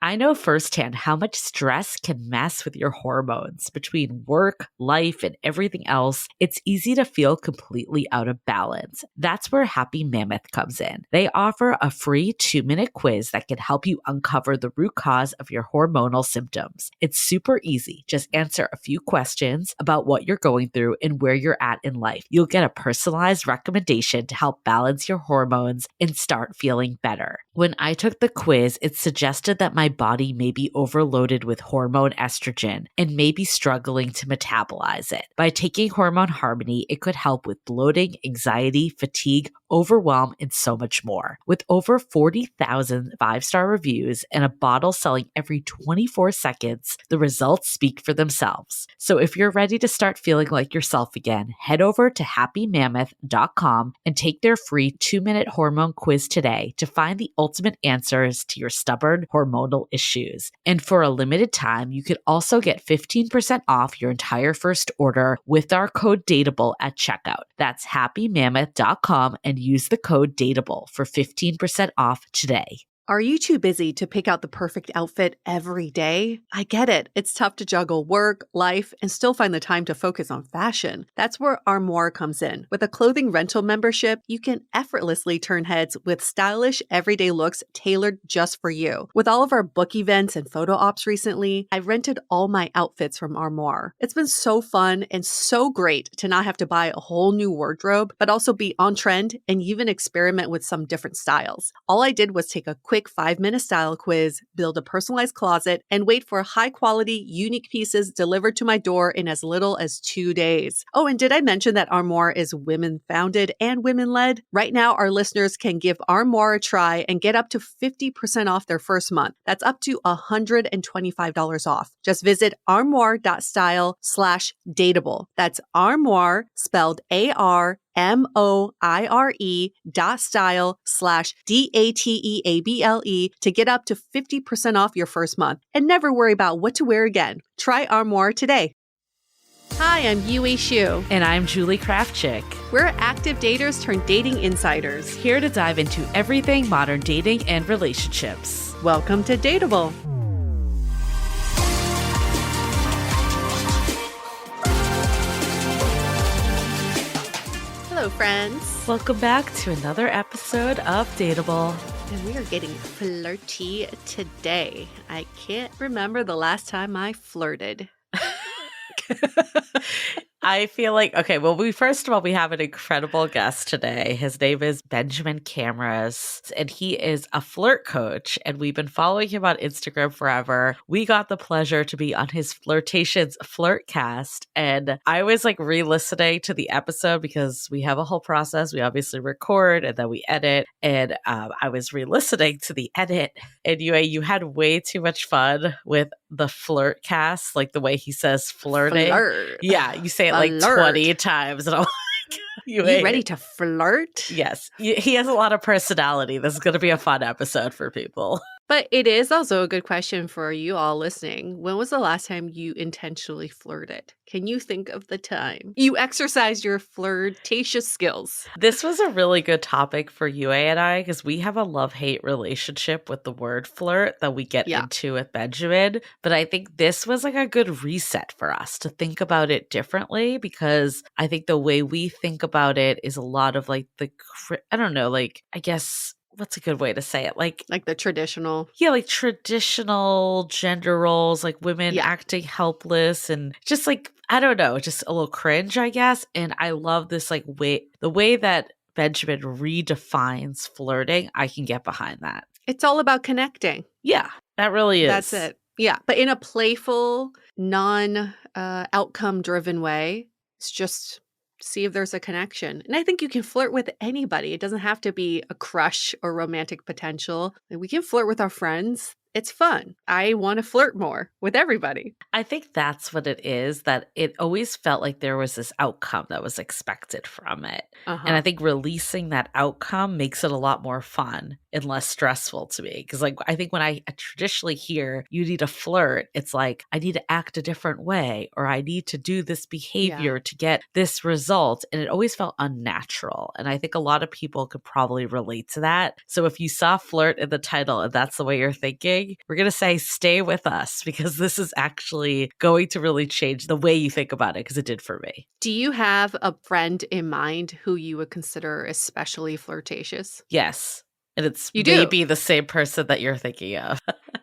I know firsthand how much stress can mess with your hormones. Between work, life, and everything else, it's easy to feel completely out of balance. That's where Happy Mammoth comes in. They offer a free 2-minute quiz that can help you uncover the root cause of your hormonal symptoms. It's super easy. Just answer a few questions about what you're going through and where you're at in life. You'll get a personalized recommendation to help balance your hormones and start feeling better. When I took the quiz, it suggested that my body may be overloaded with hormone estrogen and may be struggling to metabolize it. By taking Hormone Harmony, it could help with bloating, anxiety, fatigue, overwhelm, and so much more. With over 40,000 5-star reviews and a bottle selling every 24 seconds, the results speak for themselves. So if you're ready to start feeling like yourself again, head over to happymammoth.com and take their free 2-minute hormone quiz today to find the ultimate answers to your stubborn hormonal issues. And for a limited time, you could also get 15% off your entire first order with our code DATEABLE at checkout. That's happymammoth.com and use the code DATEABLE for 15% off today. Are you too busy to pick out the perfect outfit every day? I get it. It's tough to juggle work, life, and still find the time to focus on fashion. That's where Armoire comes in. With a clothing rental membership, you can effortlessly turn heads with stylish, everyday looks tailored just for you. With all of our book events and photo ops recently, I've rented all my outfits from Armoire. It's been so fun and so great to not have to buy a whole new wardrobe, but also be on trend and even experiment with some different styles. All I did was take a quick 5-minute style quiz, build a personalized closet, and wait for high-quality, unique pieces delivered to my door in as little as 2 days. Oh, and did I mention that Armoire is women-founded and women-led? Right now, our listeners can give Armoire a try and get up to 50% off their first month. That's up to $125 off. Just visit armoire.style/dateable. That's Armoire, spelled ARMOIRE.style/DATEABLE to get up to 50% off your first month and never worry about what to wear again. Try Armoire today. Hi, I'm Yue Xu. And I'm Julie Krafchick. We're active daters turned dating insiders. Here to dive into everything modern dating and relationships. Welcome to Dateable. Hello, friends. Welcome back to another episode of Dateable. And we are getting flirty today. I can't remember the last time I flirted. I feel like, okay, well, first of all, we have an incredible guest today. His name is Benjamin Camras, and he is a flirt coach, and we've been following him on Instagram forever. We got the pleasure to be on his Flirtations Flirtcast, and I was like re-listening to the episode because we have a whole process. We obviously record, and then we edit, and I was re-listening to the edit, and you had way too much fun with the Flirtcast, like the way he says flirting. Flirt. Yeah, you say it like 20 times, and I'm like, you ready to flirt? Yes. He has a lot of personality. This is going to be a fun episode for people. But it is also a good question for you all listening. When was the last time you intentionally flirted? Can you think of the time you exercised your flirtatious skills? This was a really good topic for Yue and I because we have a love-hate relationship with the word flirt that we get into with Benjamin. But I think this was like a good reset for us to think about it differently because I think the way we think about it is a lot of like I don't know, like I guess what's a good way to say it? Like the traditional. Yeah, like traditional gender roles, like women acting helpless and just like, I don't know, just a little cringe, I guess. And I love this like the way that Benjamin redefines flirting. I can get behind that. It's all about connecting. Yeah, that really is. That's it. Yeah, but in a playful, non-outcome driven way. It's just see if there's a connection. And I think you can flirt with anybody. It doesn't have to be a crush or romantic potential. We can flirt with our friends. It's fun. I want to flirt more with everybody. I think that's what it is, that it always felt like there was this outcome that was expected from it. And I think releasing that outcome makes it a lot more fun and less stressful to me. Because like I think when I traditionally hear you need to flirt, it's like I need to act a different way or I need to do this behavior to get this result. And it always felt unnatural. And I think a lot of people could probably relate to that. So if you saw flirt in the title and that's the way you're thinking, we're going to say stay with us because this is actually going to really change the way you think about it because it did for me. Do you have a friend in mind who you would consider especially flirtatious? Yes. And it's You do? maybe the same person that you're thinking of.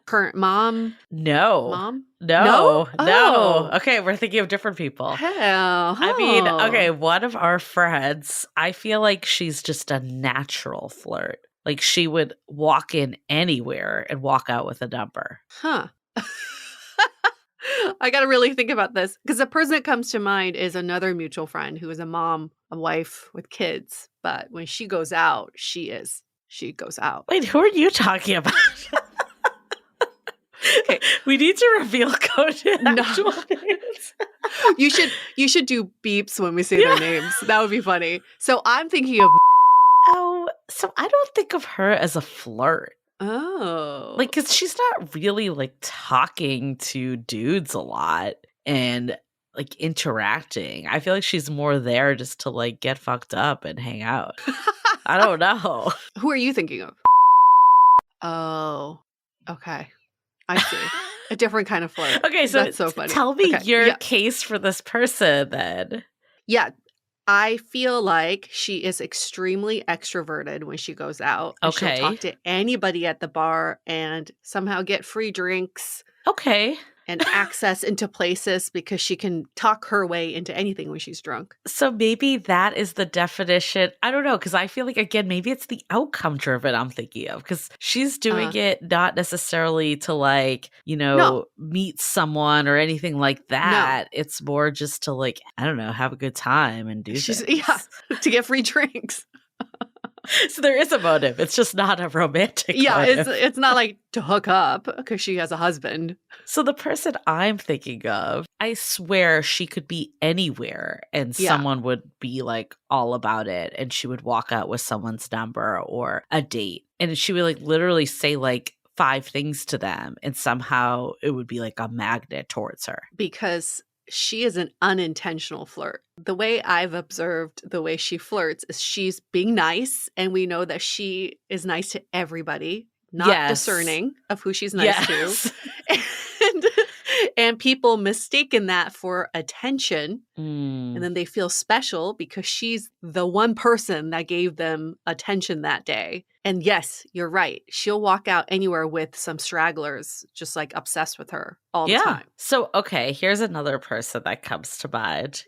Current mom? No. Mom? No. Oh. Okay, we're thinking of different people. Hell. I mean, okay, one of our friends, I feel like she's just a natural flirt. Like she would walk in anywhere and walk out with a number. Huh. I got to really think about this because the person that comes to mind is another mutual friend who is a mom, a wife with kids. But when she goes out, she goes out. Wait, who are you talking about? Okay. We need to reveal coded actual names. You should do beeps when we say their names. That would be funny. So I'm thinking of Oh, so I don't think of her as a flirt. Oh. Like, because she's not really like talking to dudes a lot and like interacting. I feel like she's more there just to like get fucked up and hang out. I don't know. Who are you thinking of? Oh, okay. I see. A different kind of flirt. Okay, so that's so funny. Tell me Okay, your yeah. case for this person then. Yeah. I feel like she is extremely extroverted when she goes out. And Okay. She'll talk to anybody at the bar and somehow get free drinks Okay. and access into places because she can talk her way into anything when she's drunk. So maybe that is the definition. I don't know, because I feel like, again, maybe it's the outcome driven I'm thinking of, because she's doing it not necessarily to like, meet someone or anything like that. No. It's more just to like, I don't know, have a good time and do things. Yeah, to get free drinks. So there is a motive. It's just not a romantic motive. It's not like to hook up because she has a husband. So the person I'm thinking of, I swear she could be anywhere and someone would be like all about it and she would walk out with someone's number or a date. And she would like literally say like 5 things to them and somehow it would be like a magnet towards her. Because she is an unintentional flirt. The way I've observed the way she flirts is she's being nice, and we know that she is nice to everybody, not discerning of who she's nice to. And people mistaken that for attention, and then they feel special because she's the one person that gave them attention that day. And yes, you're right. She'll walk out anywhere with some stragglers just like obsessed with her all the time. So, okay, here's another person that comes to mind.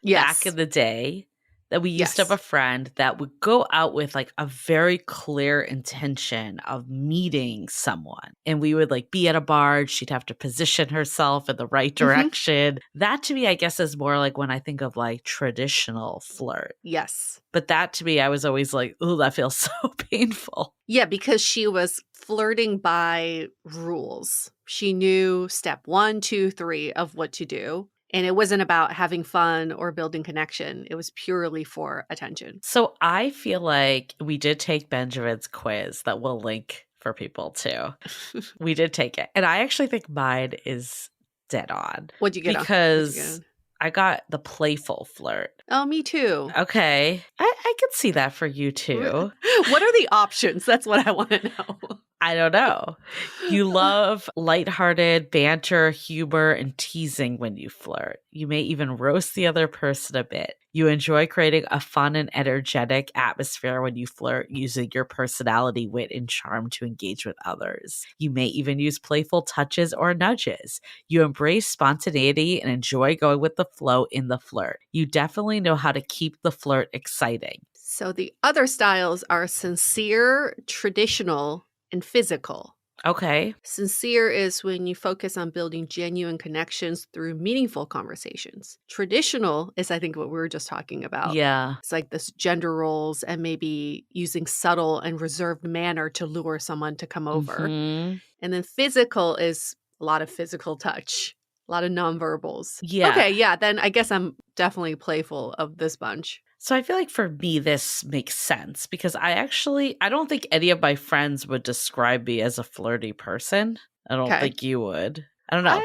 Yes. Back in the day, that we used to have a friend that would go out with like a very clear intention of meeting someone. And we would like be at a bar. She'd have to position herself in the right direction. That to me, I guess, is more like when I think of like traditional flirt. Yes. But that to me, I was always like, oh, that feels so painful. Yeah, because she was flirting by rules. She knew step 1, 2, 3 of what to do. And it wasn't about having fun or building connection. It was purely for attention. So I feel like we did take Benjamin's quiz that we'll link for people too. We did take it. And I actually think mine is dead on. What'd you get on? Because I got the playful flirt. Oh, me too. Okay. I could see that for you too. What are the options? That's what I want to know. I don't know. You love lighthearted banter, humor, and teasing when you flirt. You may even roast the other person a bit. You enjoy creating a fun and energetic atmosphere when you flirt, using your personality, wit, and charm to engage with others. You may even use playful touches or nudges. You embrace spontaneity and enjoy going with the flow in the flirt. You definitely know how to keep the flirt exciting. So the other styles are sincere, traditional, and physical. Okay. Sincere is when you focus on building genuine connections through meaningful conversations. Traditional is, I think, what we were just talking about. Yeah. It's like this gender roles and maybe using subtle and reserved manner to lure someone to come over. Mm-hmm. And then physical is a lot of physical touch, a lot of nonverbals. Yeah. Okay, yeah, then I guess I'm definitely playful of this bunch. So I feel like for me, this makes sense because I don't think any of my friends would describe me as a flirty person. I don't Okay. think you would. I don't know.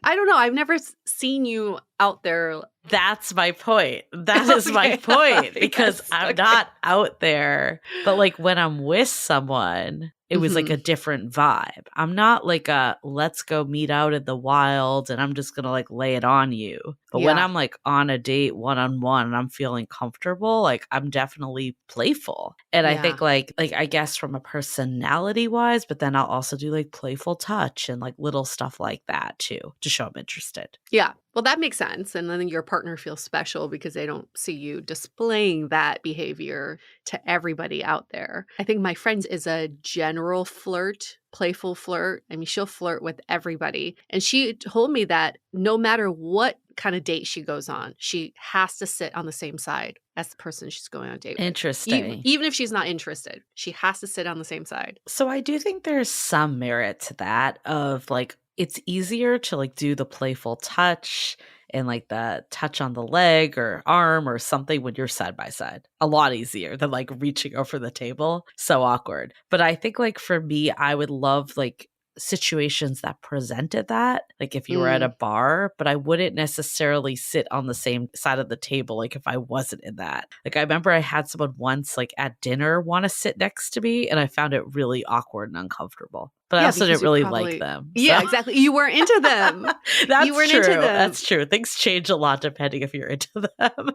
I don't know. I've never seen you out there. That's my point. That is my point because Yes, I'm okay. not out there. But like when I'm with someone, it was like Mhm. a different vibe. I'm not like a let's go meet out in the wild and I'm just going to like lay it on you. But when Yeah. I'm like on a date one-on-one and I'm feeling comfortable, like I'm definitely playful. And I Yeah. think like I guess from a personality wise, but then I'll also do like playful touch and like little stuff like that too to show I'm interested. Yeah. Well, that makes sense. And then your partner feels special because they don't see you displaying that behavior to everybody out there. I think my friend is a general flirt, playful flirt. I mean, she'll flirt with everybody. And she told me that no matter what kind of date she goes on, she has to sit on the same side as the person she's going on a date with. Interesting. Even if she's not interested, she has to sit on the same side. So I do think there's some merit to that of like it's easier to like do the playful touch and like the touch on the leg or arm or something when you're side by side. A lot easier than like reaching over the table. So awkward. But I think like for me, I would love like situations that presented that, like if you were at a Mm. bar, but I wouldn't necessarily sit on the same side of the table like if I wasn't in that. Like I remember I had someone once like at dinner want to sit next to me and I found it really awkward and uncomfortable. But I Yeah, also because didn't you really like probably them. Yeah, So exactly. You weren't into them. You that's weren't true. into them. That's true. Things change a lot depending if you're into them.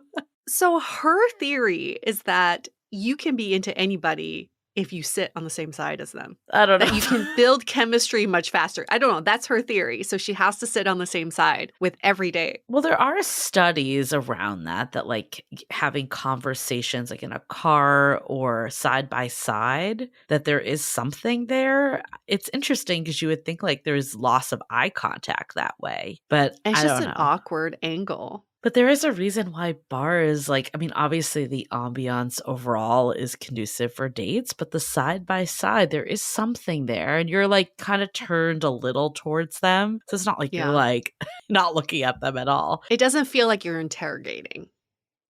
So her theory is that you can be into anybody if you sit on the same side as them. I don't know. That you can build chemistry much faster. I don't know. That's her theory. So she has to sit on the same side with every date. Well, there are studies around that like having conversations like in a car or side by side, that there is something there. It's interesting because you would think like there's loss of eye contact that way, but And it's I just don't an know. awkward angle. But there is a reason why bars, like, I mean, obviously the ambiance overall is conducive for dates, but the side by side, there is something there. And you're like kind of turned a little towards them. So it's not like you're Yeah. like not looking at them at all. It doesn't feel like you're interrogating.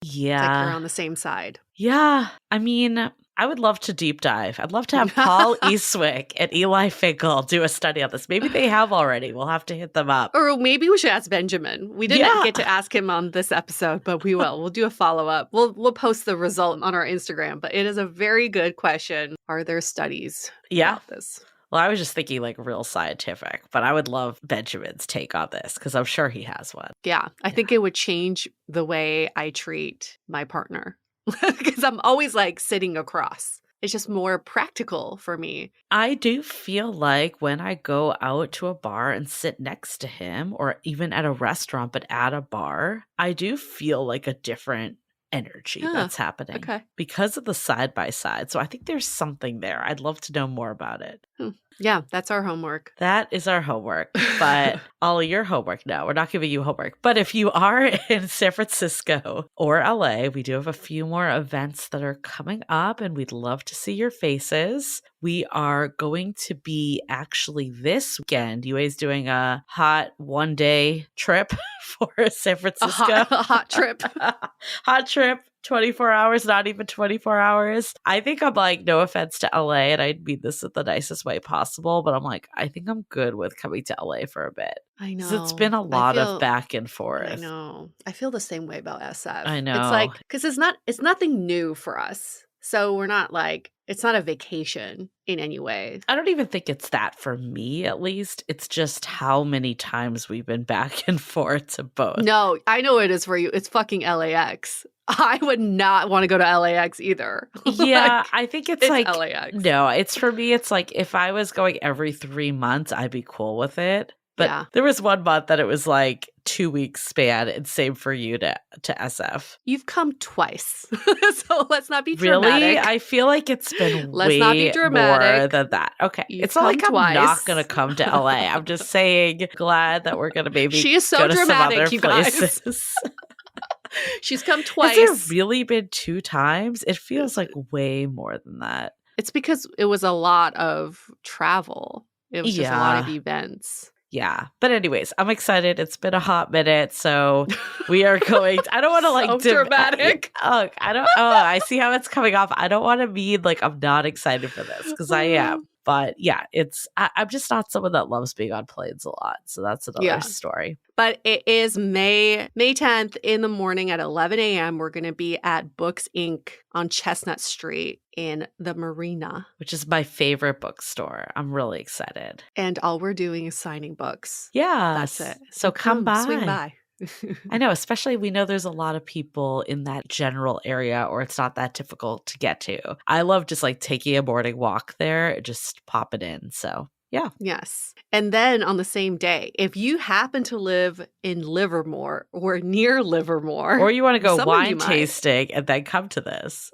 It's like you're Yeah. on the same side. Yeah. I mean, I would love to deep dive. I'd love to have Paul Eastwick and Eli Finkel do a study on this. Maybe they have already. We'll have to hit them up. Or maybe we should ask Benjamin. We didn't Yeah. get to ask him on this episode, but we will. We'll do a follow-up. We'll post the result on our Instagram, but it is a very good question. Are there studies about this? Well, I was just thinking like real scientific, but I would love Benjamin's take on this because I'm sure he has one. Yeah, I think it would change the way I treat my partner because I'm always like sitting across. It's just more practical for me. I do feel like when I go out to a bar and sit next to him, or even at a restaurant, but at a bar, I do feel like a different energy Huh, that's happening okay. because of the side by side. So I think there's something there. I'd love to know more about it. Yeah, that's our homework. That is our homework, but all of your homework now. We're not giving you homework. But if you are in San Francisco or LA, we do have a few more events that are coming up and we'd love to see your faces. We are going to be actually this weekend. UA is doing a hot 1-day trip for San Francisco. A hot trip. Hot trip. 24 hours, not even 24 hours. I think I'm like, no offense to LA, and I mean this in the nicest way possible, but I'm like, I think I'm good with coming to LA for a bit. I know. 'Cause it's been a lot of back and forth. I know. I feel the same way about SF. I know. It's like, because it's nothing new for us. So we're not like, it's not a vacation in any way. I don't even think it's that for me, at least. It's just how many times we've been back and forth to both. No, I know it is for you. It's fucking LAX. I would not want to go to LAX either. Yeah, I think it's like LAX. No, it's for me, it's like if I was going every 3 months, I'd be cool with it. But Yeah. there was 1 month that it was like 2 weeks span, and same for you to SF. You've come twice. So let's not be dramatic. Really? I feel like it's been Let's way not be dramatic. more than that. Okay. You've it's not like come I'm not twice. going to come to LA. I'm just saying, glad that we're going to maybe She is so go to some dramatic, other you guys. places. She's come twice. Has it really been 2 times? It feels like way more than that. It's because it was a lot of travel. It was just a lot of Yeah. events. Yeah. But anyways, I'm excited. It's been a hot minute. So we are going, I don't want to like, So dramatic. I see how it's coming off. I don't want to mean like I'm not excited for this because I am. But yeah, I'm just not someone that loves being on planes a lot. So that's another story. But it is May 10th in the morning at 11 a.m. We're going to be at Books Inc. on Chestnut Street in the Marina. Which is my favorite bookstore. I'm really excited. And all we're doing is signing books. Yeah. That's it. So come by. Swing by. I know, especially we know there's a lot of people in that general area or it's not that difficult to get to. I love just like taking a morning walk there, just pop it in. So yeah. Yes. And then on the same day, if you happen to live in Livermore or near Livermore, or you want to go wine tasting and then come to this.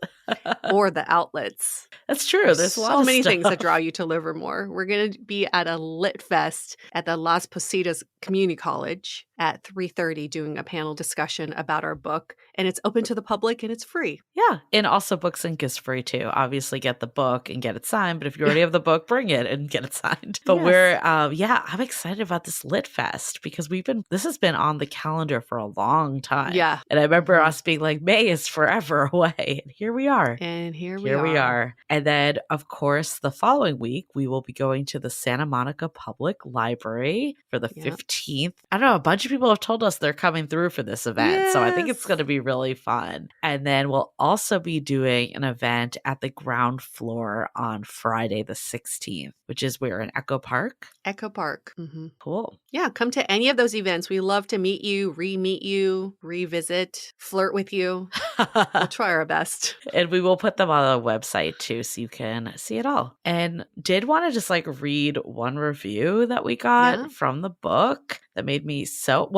Or the outlets. That's true. There's so many things that draw you to Livermore. We're going to be at a Lit Fest at the Las Positas Community College at 3:30 doing a panel discussion about our book. And it's open to the public and it's free. Yeah. And also Books Inc. is free too. Obviously get the book and get it signed. But if you already have the book, bring it and get it signed. But I'm excited about this Lit Fest because this has been on the calendar for a long time. Yeah. And I remember us being like, May is forever away. And here we are. And here we are. And then, of course, the following week, we will be going to the Santa Monica Public Library for the 15th. I don't know. A bunch of people have told us they're coming through for this event. Yes. So I think it's going to be really fun. And then we'll also be doing an event at the ground floor on Friday, the 16th, which is where in Echo Park. Echo Park. Mm-hmm. Cool. Yeah. Come to any of those events. We love to meet you, re-meet you, revisit, flirt with you. We'll try our best. And we will put them on the website too, so you can see it all. And did want to just like read one review that we got from the book that made me I don't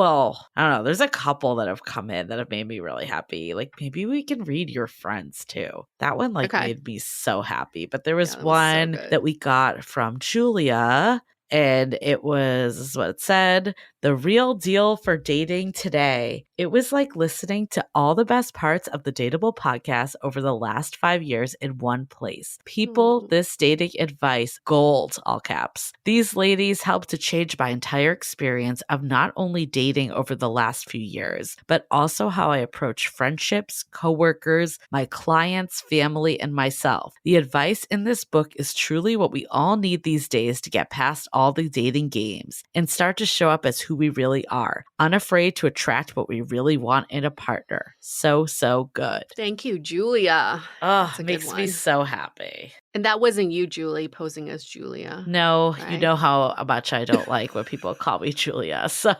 know. There's a couple that have come in that have made me really happy. Like maybe we can read your friends too. That one made me so happy. But there was one that we got from Julia. And this is what it said, the real deal for dating today. It was like listening to all the best parts of the Dateable podcast over the last 5 years in one place. People, this dating advice, gold, all caps. These ladies helped to change my entire experience of not only dating over the last few years, but also how I approach friendships, coworkers, my clients, family, and myself. The advice in this book is truly what we all need these days to get past all the dating games and start to show up as who we really are, unafraid to attract what we really want in a partner. So good. Thank you, Julia. Oh, it makes me so happy. And that wasn't you, Julie, posing as Julia. No, right? You know how much I don't like when people call me Julia. So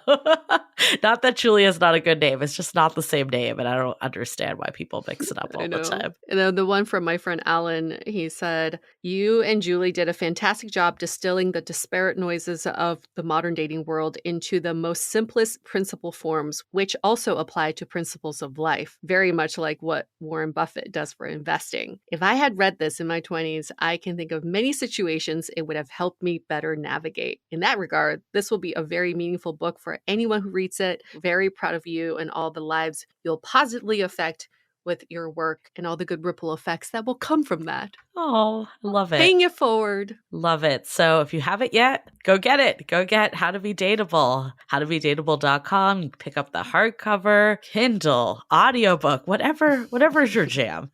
not that Julia is not a good name. It's just not the same name. And I don't understand why people mix it up all the time. And then the one from my friend Alan, he said, you and Julie did a fantastic job distilling the disparate noises of the modern dating world into the most simplest principle forms, which also apply to principles of life, very much like what Warren Buffett does for investing. If I had read this in my 20s, I can think of many situations it would have helped me better navigate. In that regard, this will be a very meaningful book for anyone who reads it. Very proud of you and all the lives you'll positively affect with your work and all the good ripple effects that will come from that. Oh, love it. Paying it forward. Love it. So if you haven't yet, go get it. Go get How to Be Dateable. HowToBeDateable.com. You can pick up the hardcover, Kindle, audiobook, whatever is your jam.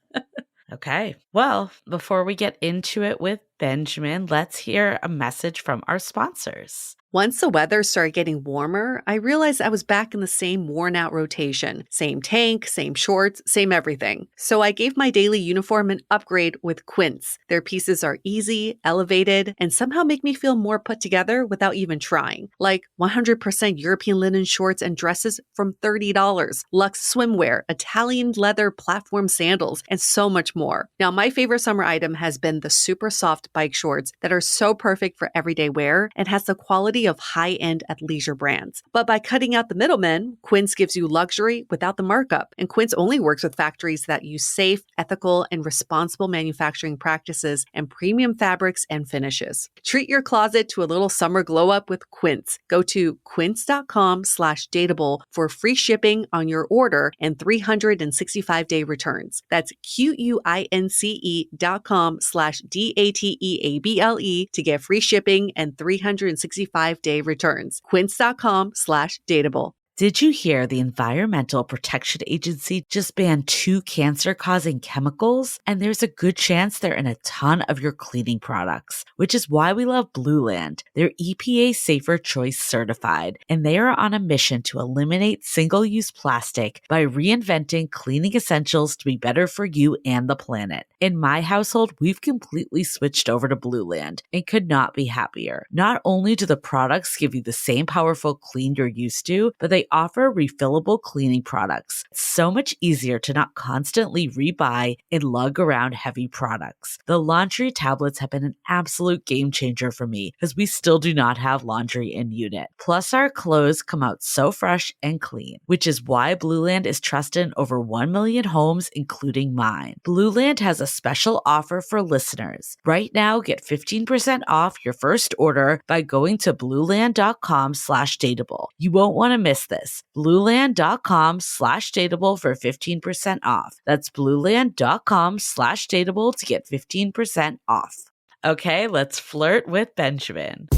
Okay. Well, before we get into it with Benjamin, let's hear a message from our sponsors. Once the weather started getting warmer, I realized I was back in the same worn-out rotation. Same tank, same shorts, same everything. So I gave my daily uniform an upgrade with Quince. Their pieces are easy, elevated, and somehow make me feel more put together without even trying. Like 100% European linen shorts and dresses from $30, luxe swimwear, Italian leather platform sandals, and so much more. Now, my favorite summer item has been the super soft bike shorts that are so perfect for everyday wear and has the quality of high-end athleisure brands. But by cutting out the middlemen, Quince gives you luxury without the markup. And Quince only works with factories that use safe, ethical, and responsible manufacturing practices and premium fabrics and finishes. Treat your closet to a little summer glow up with Quince. Go to quince.com/dateable for free shipping on your order and 365-day returns. That's QUINCE.com/DATEABLE to get free shipping and 365 5-day returns. Quince.com/dateable. Did you hear the Environmental Protection Agency just banned 2 cancer-causing chemicals? And there's a good chance they're in a ton of your cleaning products, which is why we love Blue Land. They're EPA Safer Choice certified, and they are on a mission to eliminate single-use plastic by reinventing cleaning essentials to be better for you and the planet. In my household, we've completely switched over to Blue Land and could not be happier. Not only do the products give you the same powerful clean you're used to, but they offer refillable cleaning products. It's so much easier to not constantly rebuy and lug around heavy products. The laundry tablets have been an absolute game changer for me because we still do not have laundry in unit. Plus, our clothes come out so fresh and clean, which is why Blue Land is trusted in over 1 million homes, including mine. Blue Land has a special offer for listeners. Right now, get 15% off your first order by going to blueland.com/dateable. You won't want to miss this. Blueland.com/dateable for 15% off. That's blueland.com/dateable to get 15% off. Okay, let's flirt with Benjamin.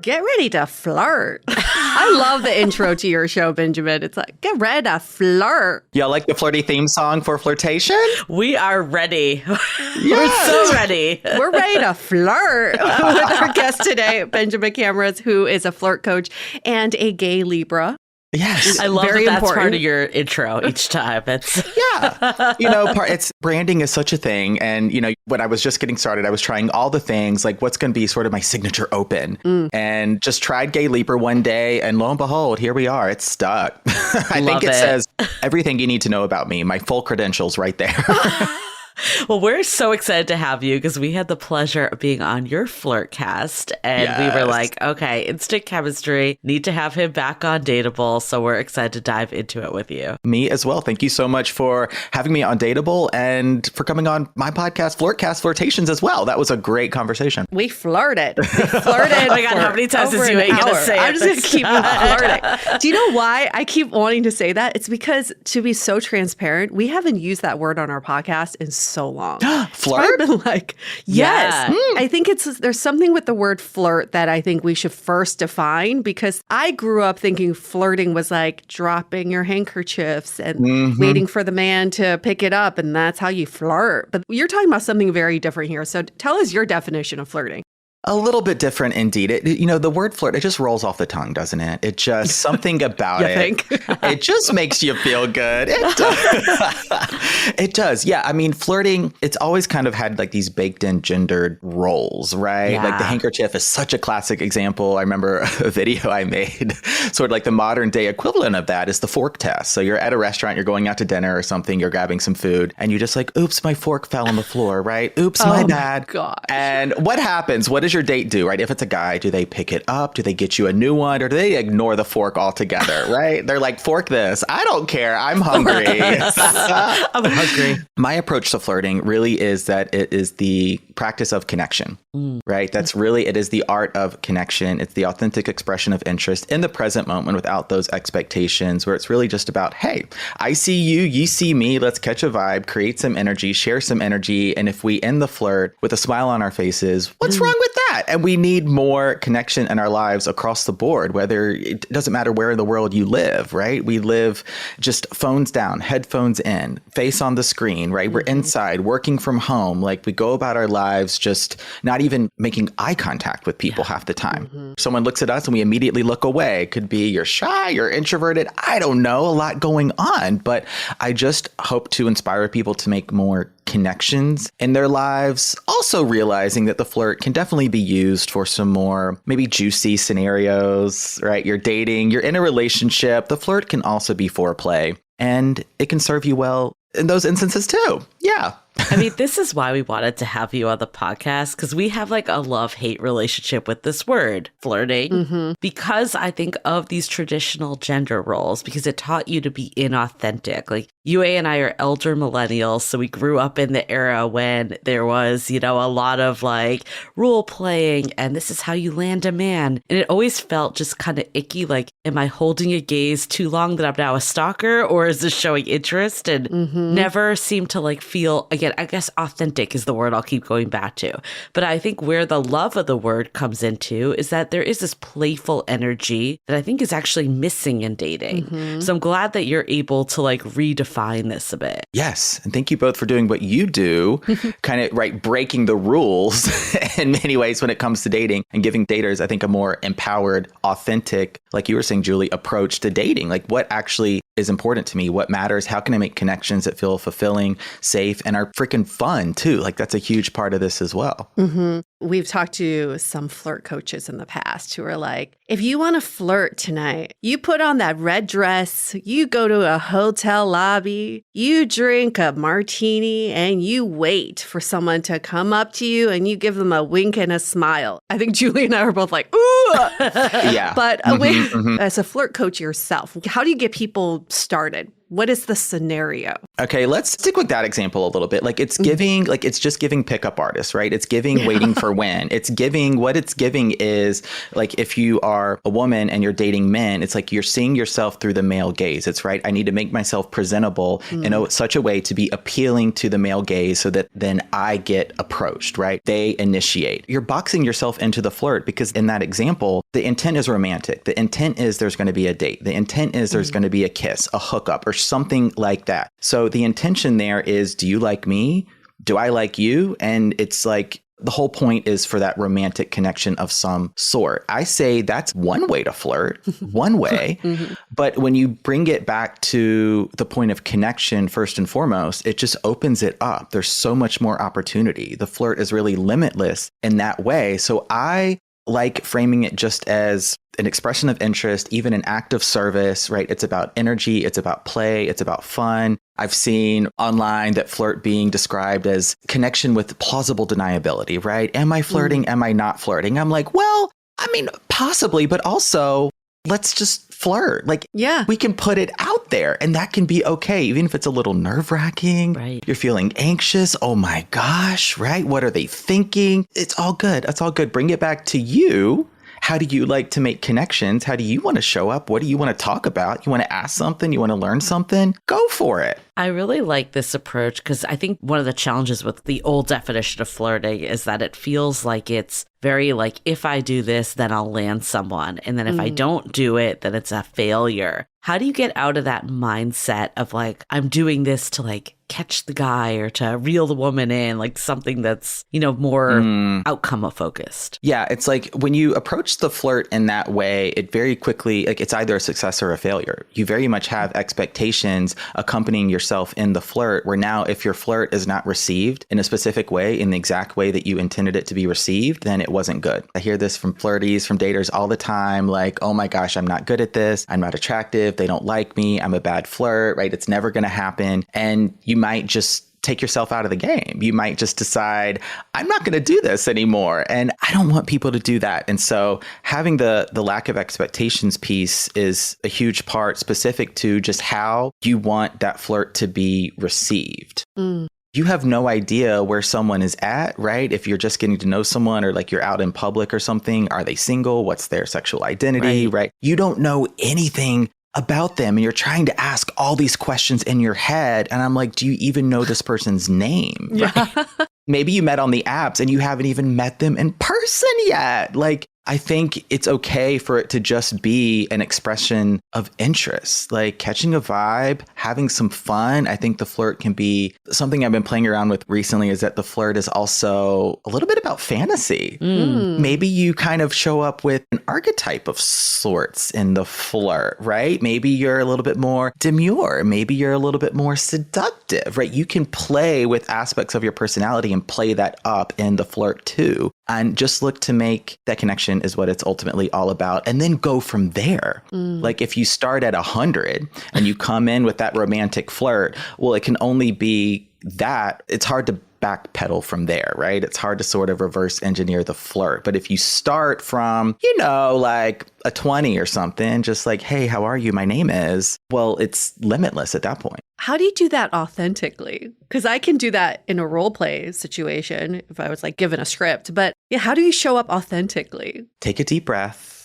Get ready to flirt. I love the intro to your show, Benjamin. It's like, get ready to flirt. Y'all like the flirty theme song for flirtation? We are ready. Yes. We're so ready. We're ready to flirt with our guest today, Benjamin Camras, who is a flirt coach and a gay Libra. Yes. I love Very that that's important. part of your intro each time. It's Yeah. It's branding is such a thing. And, when I was just getting started, I was trying all the things like what's going to be sort of my signature open and just tried gay Libra one day. And lo and behold, here we are. It's stuck. I think it says everything you need to know about me, my full credentials right there. Well, we're so excited to have you because we had the pleasure of being on your Flirtcast, and we were like, okay, instant chemistry, need to have him back on Dateable. So we're excited to dive into it with you. Me as well. Thank you so much for having me on Dateable and for coming on my podcast, Flirtcast Flirtations as well. That was a great conversation. We flirted. Oh my God, how many times is you ain't going to say it? I'm just going to keep flirting. Do you know why I keep wanting to say that? It's because, to be so transparent, we haven't used that word on our podcast in so long. Flirt? I've been like, yes. I think there's something with the word flirt that I think we should first define, because I grew up thinking flirting was like dropping your handkerchiefs and waiting for the man to pick it up, and that's how you flirt. But you're talking about something very different here. So tell us your definition of flirting. A little bit different indeed. The word flirt, it just rolls off the tongue, doesn't it? It just, something about it. It just makes you feel good. It does. It does. Yeah. I mean, flirting, it's always kind of had like these baked in gendered roles, right? Yeah. Like the handkerchief is such a classic example. I remember a video I made, sort of like the modern day equivalent of that is the fork test. So you're at a restaurant, you're going out to dinner or something, you're grabbing some food, and you're just like, oops, my fork fell on the floor, right? Oops, my bad. Gosh. And what happens? What does your date do, right? If it's a guy, do they pick it up? Do they get you a new one? Or do they ignore the fork altogether, right? They're like, fork this. I don't care. I'm hungry. I'm hungry. My approach to flirting really is that it is the practice of connection, right? That's really, it is the art of connection. It's the authentic expression of interest in the present moment without those expectations, where it's really just about, hey, I see you, you see me, let's catch a vibe, create some energy, share some energy. And if we end the flirt with a smile on our faces, what's wrong with that? And we need more connection in our lives across the board, whether it doesn't matter where in the world you live, right? We live just phones down, headphones in, face on the screen, right? We're inside working from home. Like we go about our lives just not even making eye contact with people half the time. Someone looks at us and we immediately look away. It could be you're shy, you're introverted. I don't know, a lot going on. But I just hope to inspire people to make more connections in their lives, also realizing that the flirt can definitely be used for some more maybe juicy scenarios, right? You're dating, you're in a relationship. The flirt can also be foreplay, and it can serve you well in those instances too. Yeah. I mean, this is why we wanted to have you on the podcast, because we have like a love-hate relationship with this word, flirting, because I think of these traditional gender roles, because it taught you to be inauthentic. Like Yue and I are elder millennials, so we grew up in the era when there was, a lot of like role playing and this is how you land a man. And it always felt just kind of icky, like, am I holding a gaze too long that I'm now a stalker, or is this showing interest? And never seemed to like feel, again, I guess authentic is the word I'll keep going back to. But I think where the love of the word comes into is that there is this playful energy that I think is actually missing in dating. So I'm glad that you're able to like redefine this a bit. Yes. And thank you both for doing what you do, kind of breaking the rules in many ways when it comes to dating and giving daters, I think, a more empowered, authentic, like you were saying, Julie, approach to dating. Like what actually is important to me, what matters, how can I make connections that feel fulfilling, safe, and are freaking fun too? Like that's a huge part of this as well. We've talked to some flirt coaches in the past who are like, if you want to flirt tonight, you put on that red dress, you go to a hotel lobby, you drink a martini, and you wait for someone to come up to you and you give them a wink and a smile. I think Julie and I were both like, ooh. Yeah. But as a flirt coach yourself, how do you get people started? What is the scenario? Okay, let's stick with that example a little bit. Like it's giving, like it's just giving pickup artists, right? It's giving waiting for when. It's giving, what it's giving is like if you are a woman and you're dating men, it's like you're seeing yourself through the male gaze. It's right. I need to make myself presentable in such a way to be appealing to the male gaze so that then I get approached, right? They initiate. You're boxing yourself into the flirt because in that example, the intent is romantic. The intent is there's going to be a date. The intent is there's going to be a kiss, a hookup, or something like that. So the intention there is, do you like me? Do I like you? And it's like the whole point is for that romantic connection of some sort. I say that's one way to flirt, one way. But when you bring it back to the point of connection, first and foremost, it just opens it up. There's so much more opportunity. The flirt is really limitless in that way. So I like framing it just as an expression of interest, even an act of service, right? It's about energy. It's about play. It's about fun. I've seen online that flirt being described as connection with plausible deniability, right? Am I flirting? Am I not flirting? I'm like, well, I mean, possibly, but also let's just flirt. Like, we can put it out there and that can be okay, even if it's a little nerve wracking. Right. You're feeling anxious. Oh my gosh, right? What are they thinking? It's all good. It's all good. Bring it back to you. How do you like to make connections? How do you want to show up? What do you want to talk about? You want to ask something? You want to learn something? Go for it. I really like this approach because I think one of the challenges with the old definition of flirting is that it feels like it's very like, if I do this, then I'll land someone. And then if I don't do it, then it's a failure. How do you get out of that mindset of like, I'm doing this to like catch the guy or to reel the woman in, like something that's, more outcome focused? Yeah, it's like when you approach the flirt in that way, it very quickly, like it's either a success or a failure. You very much have expectations accompanying yourself in the flirt, where now if your flirt is not received in a specific way, in the exact way that you intended it to be received, then it wasn't good. I hear this from flirties, from daters all the time, like, oh my gosh, I'm not good at this. I'm not attractive. They don't like me. I'm a bad flirt, right? It's never going to happen. And you might just take yourself out of the game. You might just decide, I'm not going to do this anymore. And I don't want people to do that. And so having the lack of expectations piece is a huge part specific to just how you want that flirt to be received. You have no idea where someone is at, right? If you're just getting to know someone or like you're out in public or something, are they single? What's their sexual identity, right? You don't know anything about them and you're trying to ask all these questions in your head. And I'm like, do you even know this person's name? Right? Maybe you met on the apps and you haven't even met them in person yet. Like, I think it's okay for it to just be an expression of interest, like catching a vibe, having some fun. I think the flirt can be something I've been playing around with recently, is that the flirt is also a little bit about fantasy. Maybe you kind of show up with an archetype of sorts in the flirt, right? Maybe you're a little bit more demure. Maybe you're a little bit more seductive, right? You can play with aspects of your personality and play that up in the flirt too. And just look to make that connection is what it's ultimately all about. And then go from there. Like if you start at 100 and you come in with that romantic flirt, well, it can only be that. It's hard to backpedal from there, right? It's hard to sort of reverse engineer the flirt. But if you start from, like a 20 or something, just like, hey, how are you? My name is, well, it's limitless at that point. How do you do that authentically? Because I can do that in a role play situation if I was like given a script. But yeah, how do you show up authentically? Take a deep breath.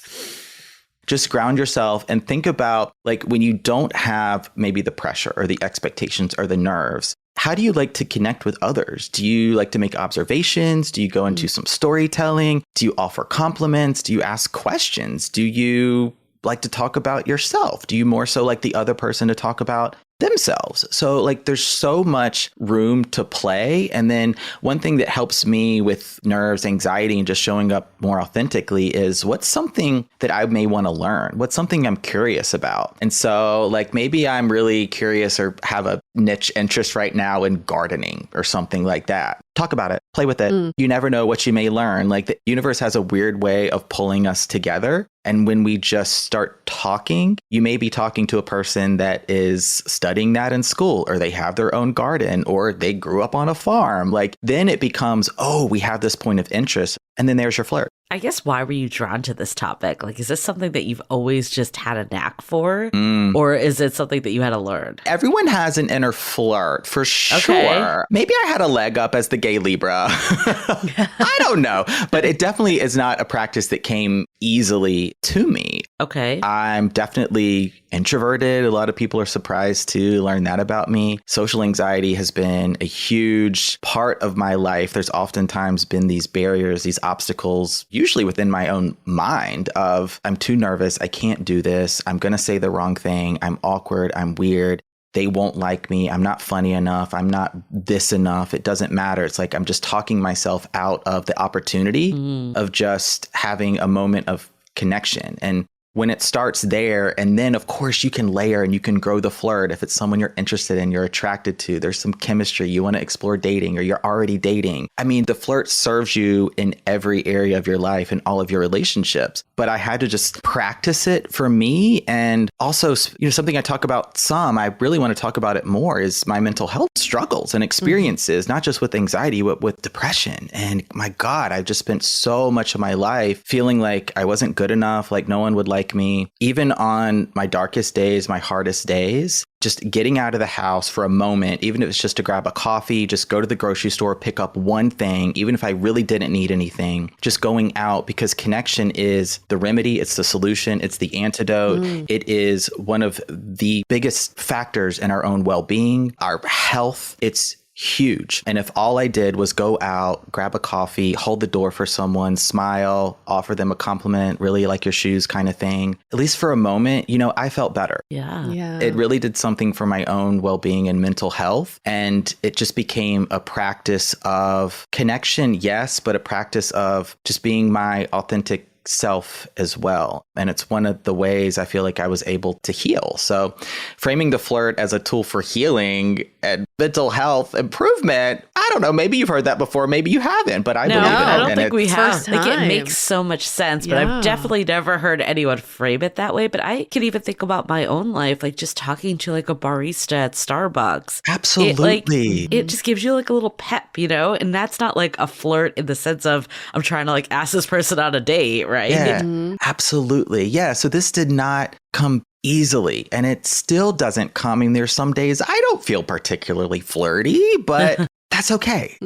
Just ground yourself and think about like when you don't have maybe the pressure or the expectations or the nerves. How do you like to connect with others? Do you like to make observations? Do you go into some storytelling? Do you offer compliments? Do you ask questions? Do you like to talk about yourself? Do you more so like the other person to talk about themselves? So like there's so much room to play. And then one thing that helps me with nerves, anxiety, and just showing up more authentically is what's something that I may want to learn? What's something I'm curious about? And so like maybe I'm really curious or have a niche interest right now in gardening or something like that. Talk about it, play with it. You never know what you may learn. Like the universe has a weird way of pulling us together. And when we just start talking, you may be talking to a person that is studying that in school, or they have their own garden, or they grew up on a farm. Like then it becomes, oh, we have this point of interest. And then there's your flirt. I guess why were you drawn to this topic? Like, is this something that you've always just had a knack for? Or is it something that you had to learn? Everyone has an inner flirt for sure. Okay. Maybe I had a leg up as the gay Libra. I don't know. But it definitely is not a practice that came easily to me. Okay. I'm definitely introverted. A lot of people are surprised to learn that about me. Social anxiety has been a huge part of my life. There's oftentimes been these barriers, these obstacles, usually within my own mind of I'm too nervous. I can't do this. I'm going to say the wrong thing. I'm awkward. I'm weird. They won't like me. I'm not funny enough. I'm not this enough. It doesn't matter. It's like I'm just talking myself out of the opportunity of just having a moment of connection. And when it starts there, and then of course you can layer and you can grow the flirt. If it's someone you're interested in, you're attracted to, there's some chemistry, you want to explore dating, or you're already dating. I mean, the flirt serves you in every area of your life and all of your relationships. But I had to just practice it for me. And also, something I talk about some, I really want to talk about it more, is my mental health struggles and experiences, not just with anxiety, but with depression. And my God, I've just spent so much of my life feeling like I wasn't good enough, like no one would like me. Even on my darkest days, my hardest days, just getting out of the house for a moment, even if it's just to grab a coffee, just go to the grocery store, pick up one thing, even if I really didn't need anything, just going out, because connection is the remedy. It's the solution. It's the antidote. It is one of the biggest factors in our own well-being, our health. It's huge. And if all I did was go out, grab a coffee, hold the door for someone, smile, offer them a compliment, really like your shoes kind of thing, at least for a moment, I felt better. Yeah. It really did something for my own well-being and mental health. And it just became a practice of connection, yes, but a practice of just being my authentic self as well. And it's one of the ways I feel like I was able to heal. So framing the flirt as a tool for healing and mental health improvement, I don't know, maybe you've heard that before, maybe you haven't, but I believe in it. I don't think we have. Like, it time. makes so much sense, but I've definitely never heard anyone frame it that way. But I can even think about my own life, like just talking to like a barista at Starbucks. Absolutely. It just gives you like a little pep, and that's not like a flirt in the sense of I'm trying to like ask this person on a date, right? Yeah, absolutely. Yeah. So this did not come easily, and it still doesn't come. I mean, there's some days I don't feel particularly flirty, but that's okay.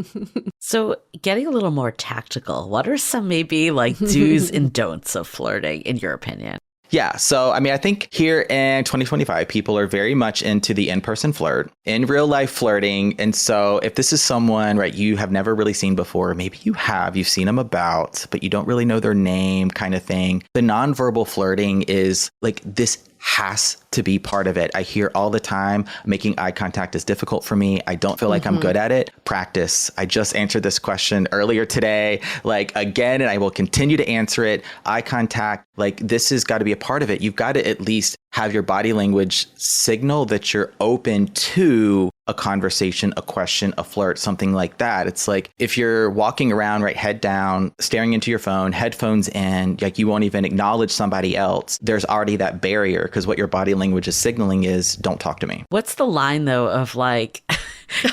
So getting a little more tactical, what are some maybe like do's and don'ts of flirting in your opinion? Yeah. So, I mean, I think here in 2025, people are very much into the in-person flirt, in real life flirting. And so if this is someone, right, you have never really seen before, maybe you've seen them about, but you don't really know their name kind of thing. The nonverbal flirting is like, this has to be part of it. I hear all the time, making eye contact is difficult for me. I don't feel like I'm good at it. Practice. I just answered this question earlier today, like again, and I will continue to answer it. Eye contact, like this has got to be a part of it. You've got to at least have your body language signal that you're open to a conversation, a question, a flirt, something like that. It's like if you're walking around, right, head down, staring into your phone, headphones in, like you won't even acknowledge somebody else. There's already that barrier because what your body language is signaling is don't talk to me. What's the line though of like,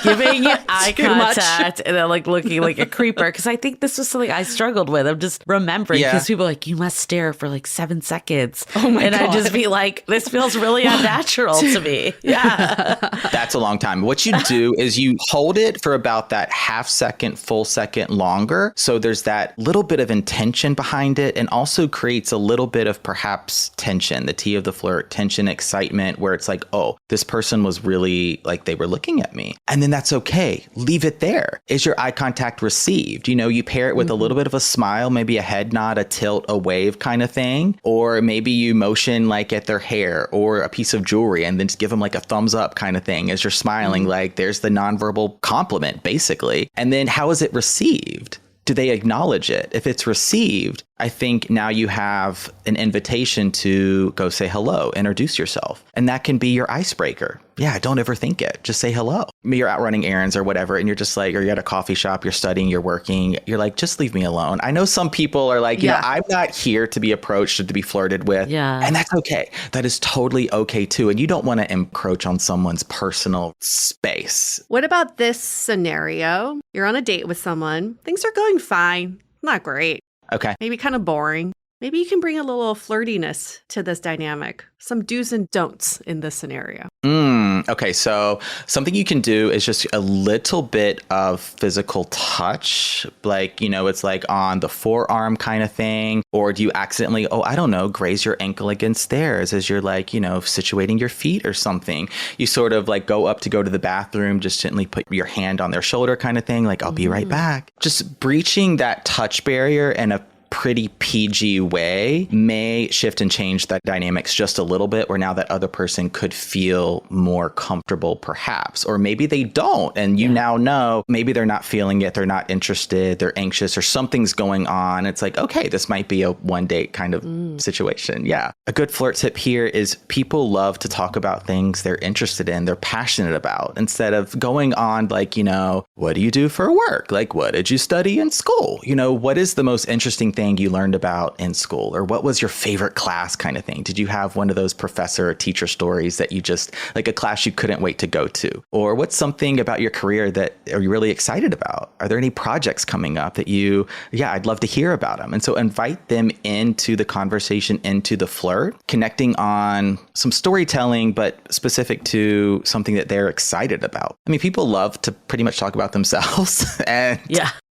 giving eye Too much. contact and then like looking like a creeper. Because I think this was something I struggled with. I'm just remembering because people are like, you must stare for like 7 seconds. Oh my God. I'd just be like, this feels really unnatural to me. Yeah. That's a long time. What you do is you hold it for about that half second, full second longer. So there's that little bit of intention behind it, and also creates a little bit of perhaps tension, the T of the flirt, tension, excitement, where it's like, oh, this person was really like, they were looking at me. And then that's okay. Leave it there. Is your eye contact received? You know, you pair it with a little bit of a smile, maybe a head nod, a tilt, a wave kind of thing. Or maybe you motion like at their hair or a piece of jewelry and then just give them like a thumbs up kind of thing as you're smiling. Like there's the nonverbal compliment, basically. And then how is it received? Do they acknowledge it? If it's received, I think now you have an invitation to go say hello, introduce yourself. And that can be your icebreaker. Yeah, don't overthink it. Just say hello. Maybe you're out running errands or whatever, and you're just like, or you're at a coffee shop, you're studying, you're working. You're like, just leave me alone. I know some people are like, you know, I'm not here to be approached or to be flirted with. Yeah. And that's okay. That is totally okay too. And you don't want to encroach on someone's personal space. What about this scenario? You're on a date with someone. Things are going fine. Not great. Okay. Maybe kind of boring. Maybe you can bring a little flirtiness to this dynamic. Some do's and don'ts in this scenario. Okay, so something you can do is just a little bit of physical touch. Like, you know, it's like on the forearm kind of thing. Or do you accidentally, I don't know, graze your ankle against theirs as you're like, you know, situating your feet or something. You sort of like go up to go to the bathroom, just gently put your hand on their shoulder kind of thing. Like, I'll be right back. Just breaching that touch barrier in a pretty PG way may shift and change that dynamics just a little bit, where now that other person could feel more comfortable perhaps, or maybe they don't. And you now know maybe they're not feeling it. They're not interested. They're anxious or something's going on. It's like, okay, this might be a one date kind of situation. Yeah. A good flirt tip here is people love to talk about things they're interested in, they're passionate about, instead of going on like, you know, what do you do for work? Like, what did you study in school? You know, what is the most interesting thing you learned about in school, or what was your favorite class kind of thing? Did you have one of those professor or teacher stories that you just like, a class you couldn't wait to go to? Or what's something about your career that are you really excited about? Are there any projects coming up that I'd love to hear about them. And so invite them into the conversation, into the flirt, connecting on some storytelling, but specific to something that they're excited about. I mean, people love to pretty much talk about themselves. And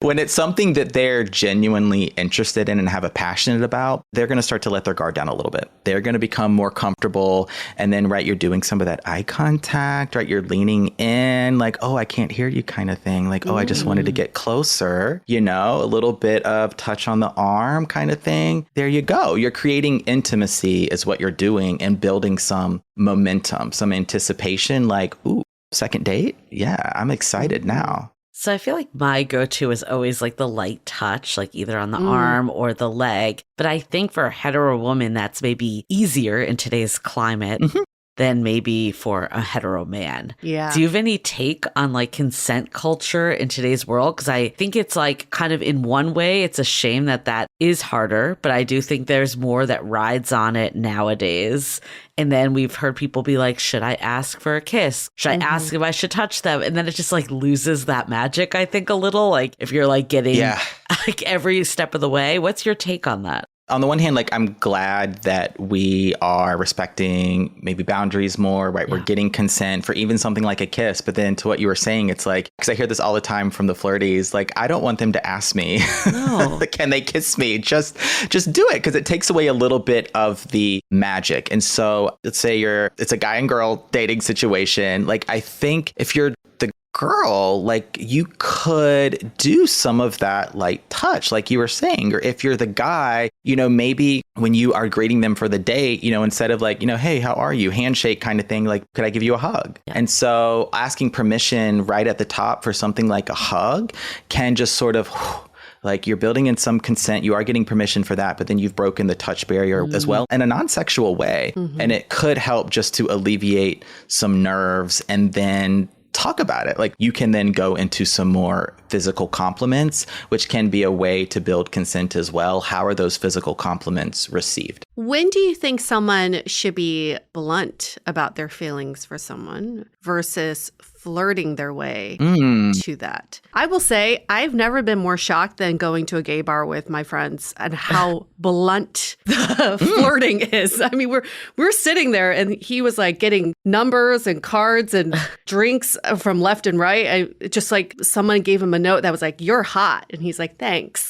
when it's something that they're genuinely interested in and have a passion about, they're going to start to let their guard down a little bit. They're going to become more comfortable. And then, right, you're doing some of that eye contact, right? You're leaning in like, oh, I can't hear you kind of thing. Like, oh, I just wanted to get closer, you know, a little bit of touch on the arm kind of thing. There you go. You're creating intimacy is what you're doing, and building some momentum, some anticipation like, ooh, second date? Yeah, I'm excited now. So I feel like my go-to is always like the light touch, like either on the arm or the leg. But I think for a hetero woman, that's maybe easier in today's climate than maybe for a hetero man. Yeah. Do you have any take on like consent culture in today's world? Because I think it's like kind of in one way, it's a shame that that is harder, but I do think there's more that rides on it nowadays. And then we've heard people be like, should I ask for a kiss? Should I ask if I should touch them? And then it just like loses that magic, I think, a little. Like if you're like getting like every step of the way. What's your take on that? On the one hand, like, I'm glad that we are respecting maybe boundaries more, right? We're getting consent for even something like a kiss. But then to what you were saying, it's like, because I hear this all the time from the flirties, like, I don't want them to ask me, can they kiss me? Just do it, because it takes away a little bit of the magic. And so let's say it's a guy and girl dating situation. Like, I think if you're the girl, like, you could do some of that light touch, like you were saying. Or if you're the guy, you know, maybe when you are greeting them for the date, you know, instead of like, you know, hey, how are you? Handshake kind of thing, like, could I give you a hug? Yeah. And so asking permission right at the top for something like a hug can just sort of, like, you're building in some consent, you are getting permission for that, but then you've broken the touch barrier as well in a non-sexual way. And it could help just to alleviate some nerves, and then talk about it. Like, you can then go into some more physical compliments, which can be a way to build consent as well. How are those physical compliments received? When do you think someone should be blunt about their feelings for someone versus flirting their way to that? I will say I've never been more shocked than going to a gay bar with my friends and how blunt flirting is. I mean, we're sitting there and he was like getting numbers and cards and drinks from left and right. Just like someone gave him a note that was like, "You're hot." And he's like, "Thanks."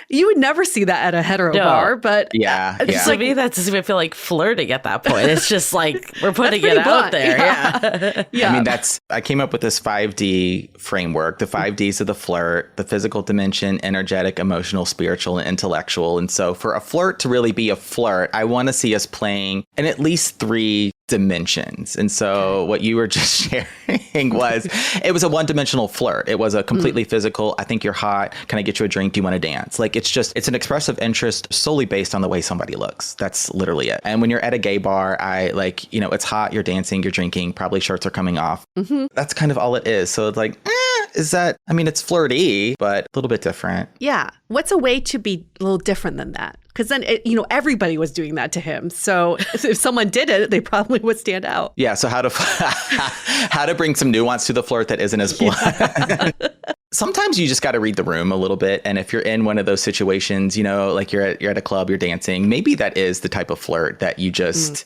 You would never see that at a hetero bar, but yeah. To me, that doesn't even feel like flirting at that point. It's just like we're putting it out there. Yeah. I mean, I came up with this 5D framework, the 5Ds of the flirt, the physical dimension, energetic, emotional, spiritual, and intellectual. And so for a flirt to really be a flirt, I want to see us playing in at least 3 dimensions. And so what you were just sharing was, it was a one-dimensional flirt. It was a completely physical, I think you're hot. Can I get you a drink? Do you want to dance? Like, it's an expressive interest solely based on the way somebody looks. That's literally it. And when you're at a gay bar, it's hot, you're dancing, you're drinking, probably shirts are coming off. That's kind of all it is. So it's like, it's flirty, but a little bit different. Yeah. What's a way to be a little different than that? Because then, everybody was doing that to him. So if someone did it, they probably would stand out. Yeah. So how to bring some nuance to the flirt that isn't as blunt. Sometimes you just got to read the room a little bit. And if you're in one of those situations, like you're at a club, you're dancing, maybe that is the type of flirt that you just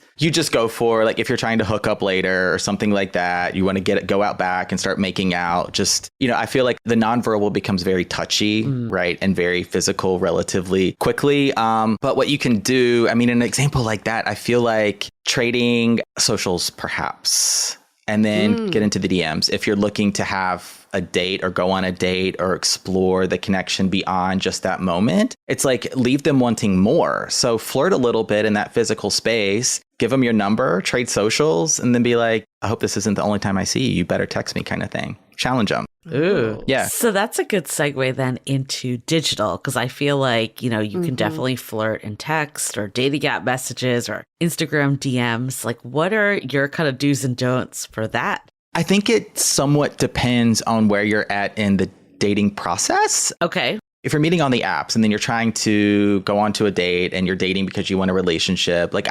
go for. Like if you're trying to hook up later or something like that, you want to go out back and start making out. Just, I feel like the nonverbal becomes very touchy, right? And very physical relatively quickly. But what you can do, an example like that, I feel like trading socials perhaps, and then get into the DMs. If you're looking to have a date or go on a date or explore the connection beyond just that moment, it's like leave them wanting more. So flirt a little bit in that physical space, give them your number, trade socials, and then be like, I hope this isn't the only time I see you. You better text me kind of thing. Challenge them. Ooh. Yeah. So that's a good segue then into digital, because I feel like, you can definitely flirt in text or dating app messages or Instagram DMs. Like, what are your kind of do's and don'ts for that? I think it somewhat depends on where you're at in the dating process. Okay. If you're meeting on the apps and then you're trying to go on to a date and you're dating because you want a relationship, like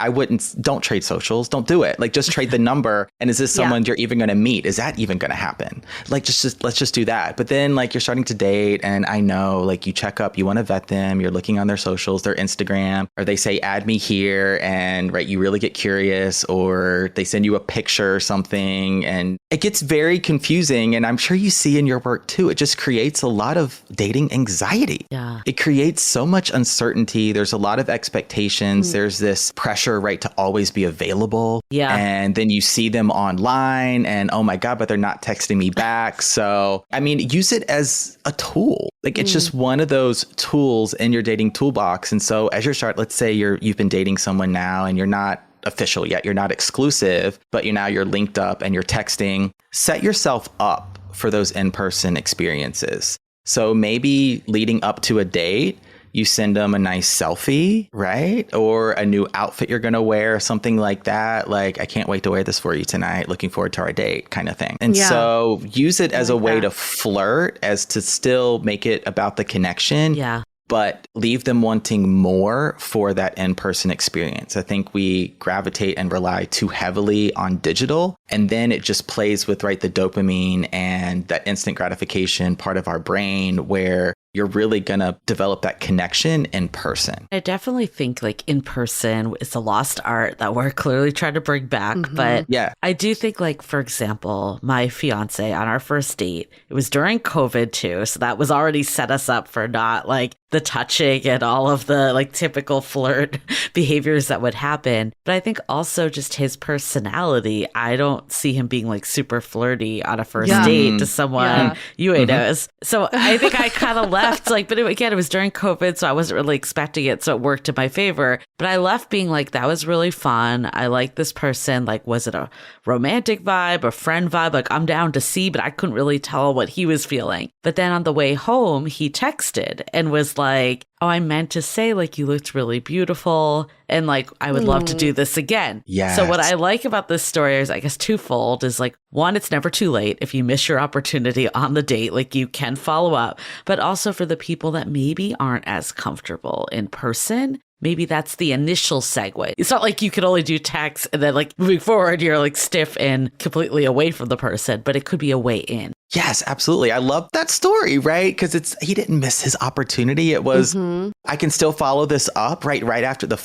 don't trade socials. Don't do it. Like just trade the number. And is this someone you're even going to meet? Is that even going to happen? Like let's just do that. But then like you're starting to date and I know like you check up, you want to vet them. You're looking on their socials, their Instagram, or they say, add me here. And right, you really get curious, or they send you a picture or something and it gets very confusing. And I'm sure you see in your work too, it just creates a lot of dating anxiety. Yeah. It creates so much uncertainty. There's a lot of expectations. There's this pressure, right, to always be available. Yeah. And then you see them online and, oh my God, but they're not texting me back. So, use it as a tool. Like it's just one of those tools in your dating toolbox. And so as let's say you've been dating someone now and you're not official yet, you're not exclusive, but you're linked up and you're texting, set yourself up for those in-person experiences. So maybe leading up to a date, you send them a nice selfie, right? Or a new outfit you're going to wear, something like that. Like, I can't wait to wear this for you tonight. Looking forward to our date kind of thing. And so use it as a way to flirt, as to still make it about the connection. Yeah. But leave them wanting more for that in-person experience. I think we gravitate and rely too heavily on digital. And then it just plays with, right, the dopamine and that instant gratification part of our brain where you're really going to develop that connection in person. I definitely think like in person is a lost art that we're clearly trying to bring back. But yeah, I do think like, for example, my fiance on our first date, it was during COVID too. So that was already set us up for not like the touching and all of the like typical flirt behaviors that would happen. But I think also just his personality, I don't see him being like super flirty on a first date to someone Yue knows. So I think I kind of left like, but again, it was during COVID, so I wasn't really expecting it. So it worked in my favor. But I left being like, that was really fun. I like this person. Like, was it a romantic vibe, a friend vibe? Like, I'm down to see, but I couldn't really tell what he was feeling. But then on the way home, he texted and was like, oh, I meant to say like you looked really beautiful and like I would love to do this again. Yes. So what I like about this story is, I guess, twofold is like, one, it's never too late if you miss your opportunity on the date, like you can follow up, but also for the people that maybe aren't as comfortable in person. Maybe that's the initial segue. It's not like you could only do text and then like moving forward, you're like stiff and completely away from the person, but it could be a way in. Yes, absolutely. I love that story, right? Because he didn't miss his opportunity. It was, I can still follow this up right after the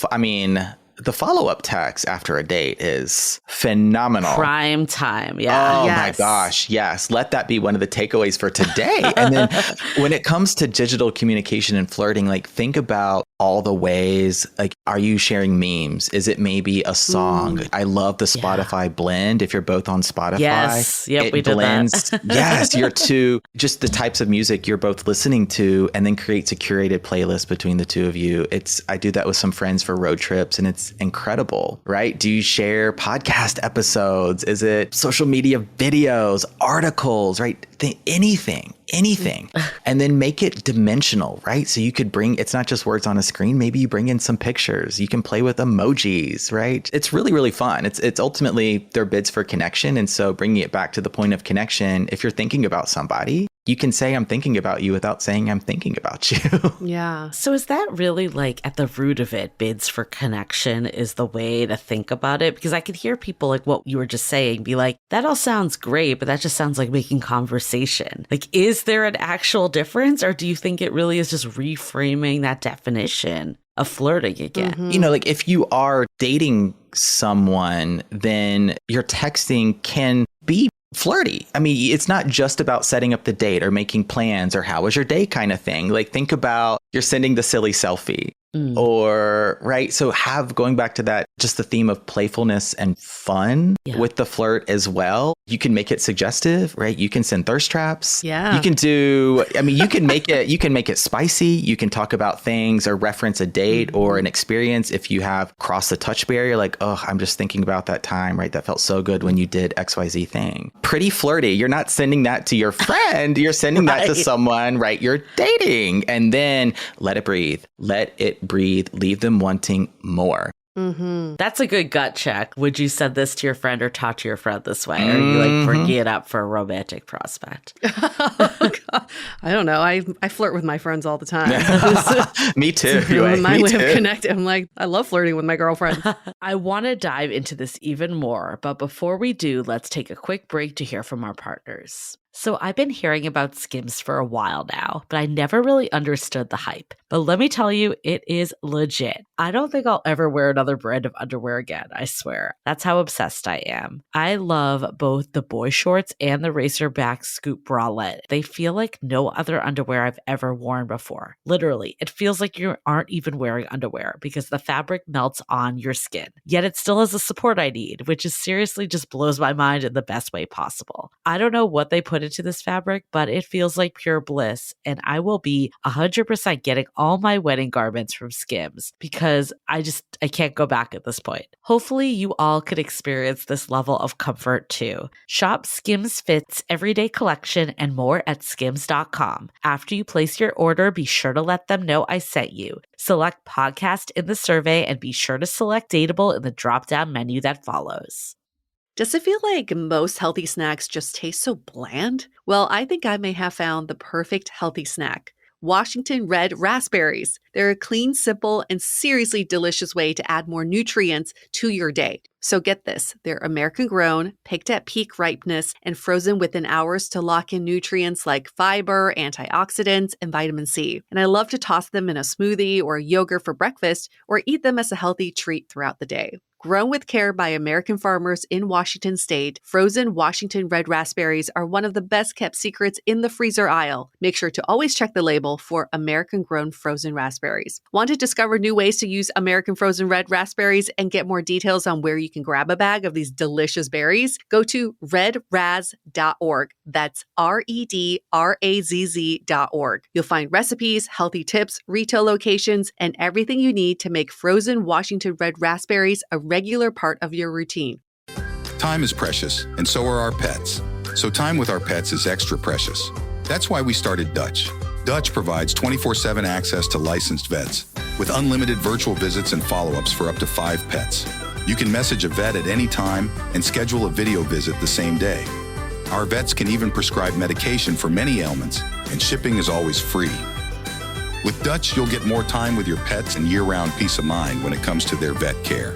follow-up text after a date is phenomenal. Prime time. Yeah. Oh my gosh. Yes. Let that be one of the takeaways for today. And then when it comes to digital communication and flirting, like think about all the ways, like, are you sharing memes? Is it maybe a song? I love the Spotify blend. If you're both on Spotify, yes. Yep, we blends. Did that. Yes. You're just the types of music you're both listening to, and then creates a curated playlist between the two of you. I do that with some friends for road trips, and it's incredible, right? Do you share podcast episodes? Is it social media videos, articles, right? Anything. And then make it dimensional, right? So you could it's not just words on a screen. Maybe you bring in some pictures. You can play with emojis, right? It's really, really fun. It's ultimately their bids for connection. And so bringing it back to the point of connection, if you're thinking about somebody, you can say, I'm thinking about you without saying I'm thinking about you. Yeah. So is that really like at the root of it, bids for connection is the way to think about it? Because I could hear people like what you were just saying be like, that all sounds great, but that just sounds like making conversation. Like, is there an actual difference, or do you think it really is just reframing that definition of flirting again? You know, like if you are dating someone, then your texting can be flirty. I mean, it's not just about setting up the date or making plans or how was your day kind of thing. Like think about you're sending the silly selfie or right. So going back to that, just the theme of playfulness and fun with the flirt as well. You can make it suggestive, right? You can send thirst traps. Yeah. You can you can make it spicy. You can talk about things or reference a date or an experience. If you have crossed the touch barrier, like, oh, I'm just thinking about that time, right? That felt so good when you did XYZ thing. Pretty flirty. You're not sending that to your friend. You're sending that to someone, right? You're dating. And then let it breathe. Let it breathe. Leave them wanting more. That's a good gut check. Would you send this to your friend or talk to your friend this way? Or are you like bringing it up for a romantic prospect? Oh, God. I don't know. I flirt with my friends all the time. Me too. My way of connecting. I'm like, I love flirting with my girlfriend. I want to dive into this even more, but before we do, let's take a quick break to hear from our partners. So I've been hearing about Skims for a while now, but I never really understood the hype. But let me tell you, it is legit. I don't think I'll ever wear another brand of underwear again, I swear. That's how obsessed I am. I love both the boy shorts and the racerback scoop bralette. They feel like no other underwear I've ever worn before. Literally, it feels like you aren't even wearing underwear because the fabric melts on your skin. Yet it still has the support I need, which is seriously just blows my mind in the best way possible. I don't know what they put into this fabric, but it feels like pure bliss, and I will be 100% getting all my wedding garments from Skims because I can't go back at this point. Hopefully you all could experience this level of comfort too. Shop Skims Fits Everyday Collection and more at skims.com. After you place your order, be sure to let them know I sent you. Select podcast in the survey and be sure to select Dateable in the drop-down menu that follows. Does it feel like most healthy snacks just taste so bland? Well, I think I may have found the perfect healthy snack. Washington Red Raspberries. They're a clean, simple, and seriously delicious way to add more nutrients to your day. So get this, they're American grown, picked at peak ripeness, and frozen within hours to lock in nutrients like fiber, antioxidants, and vitamin C. And I love to toss them in a smoothie or a yogurt for breakfast or eat them as a healthy treat throughout the day. Grown with care by American farmers in Washington state, frozen Washington Red Raspberries are one of the best kept secrets in the freezer aisle. Make sure to always check the label for American grown frozen raspberries. Want to discover new ways to use American frozen red raspberries and get more details on where you can grab a bag of these delicious berries? Go to redraz.org. That's redrazz.org. You'll find recipes, healthy tips, retail locations, and everything you need to make frozen Washington Red Raspberries a regular part of your routine. Time is precious, and so are our pets. So time with our pets is extra precious. That's why we started Dutch. Dutch provides 24/7 access to licensed vets with unlimited virtual visits and follow-ups for up to 5 pets. You can message a vet at any time and schedule a video visit the same day. Our vets can even prescribe medication for many ailments, and shipping is always free. With Dutch, you'll get more time with your pets and year-round peace of mind when it comes to their vet care.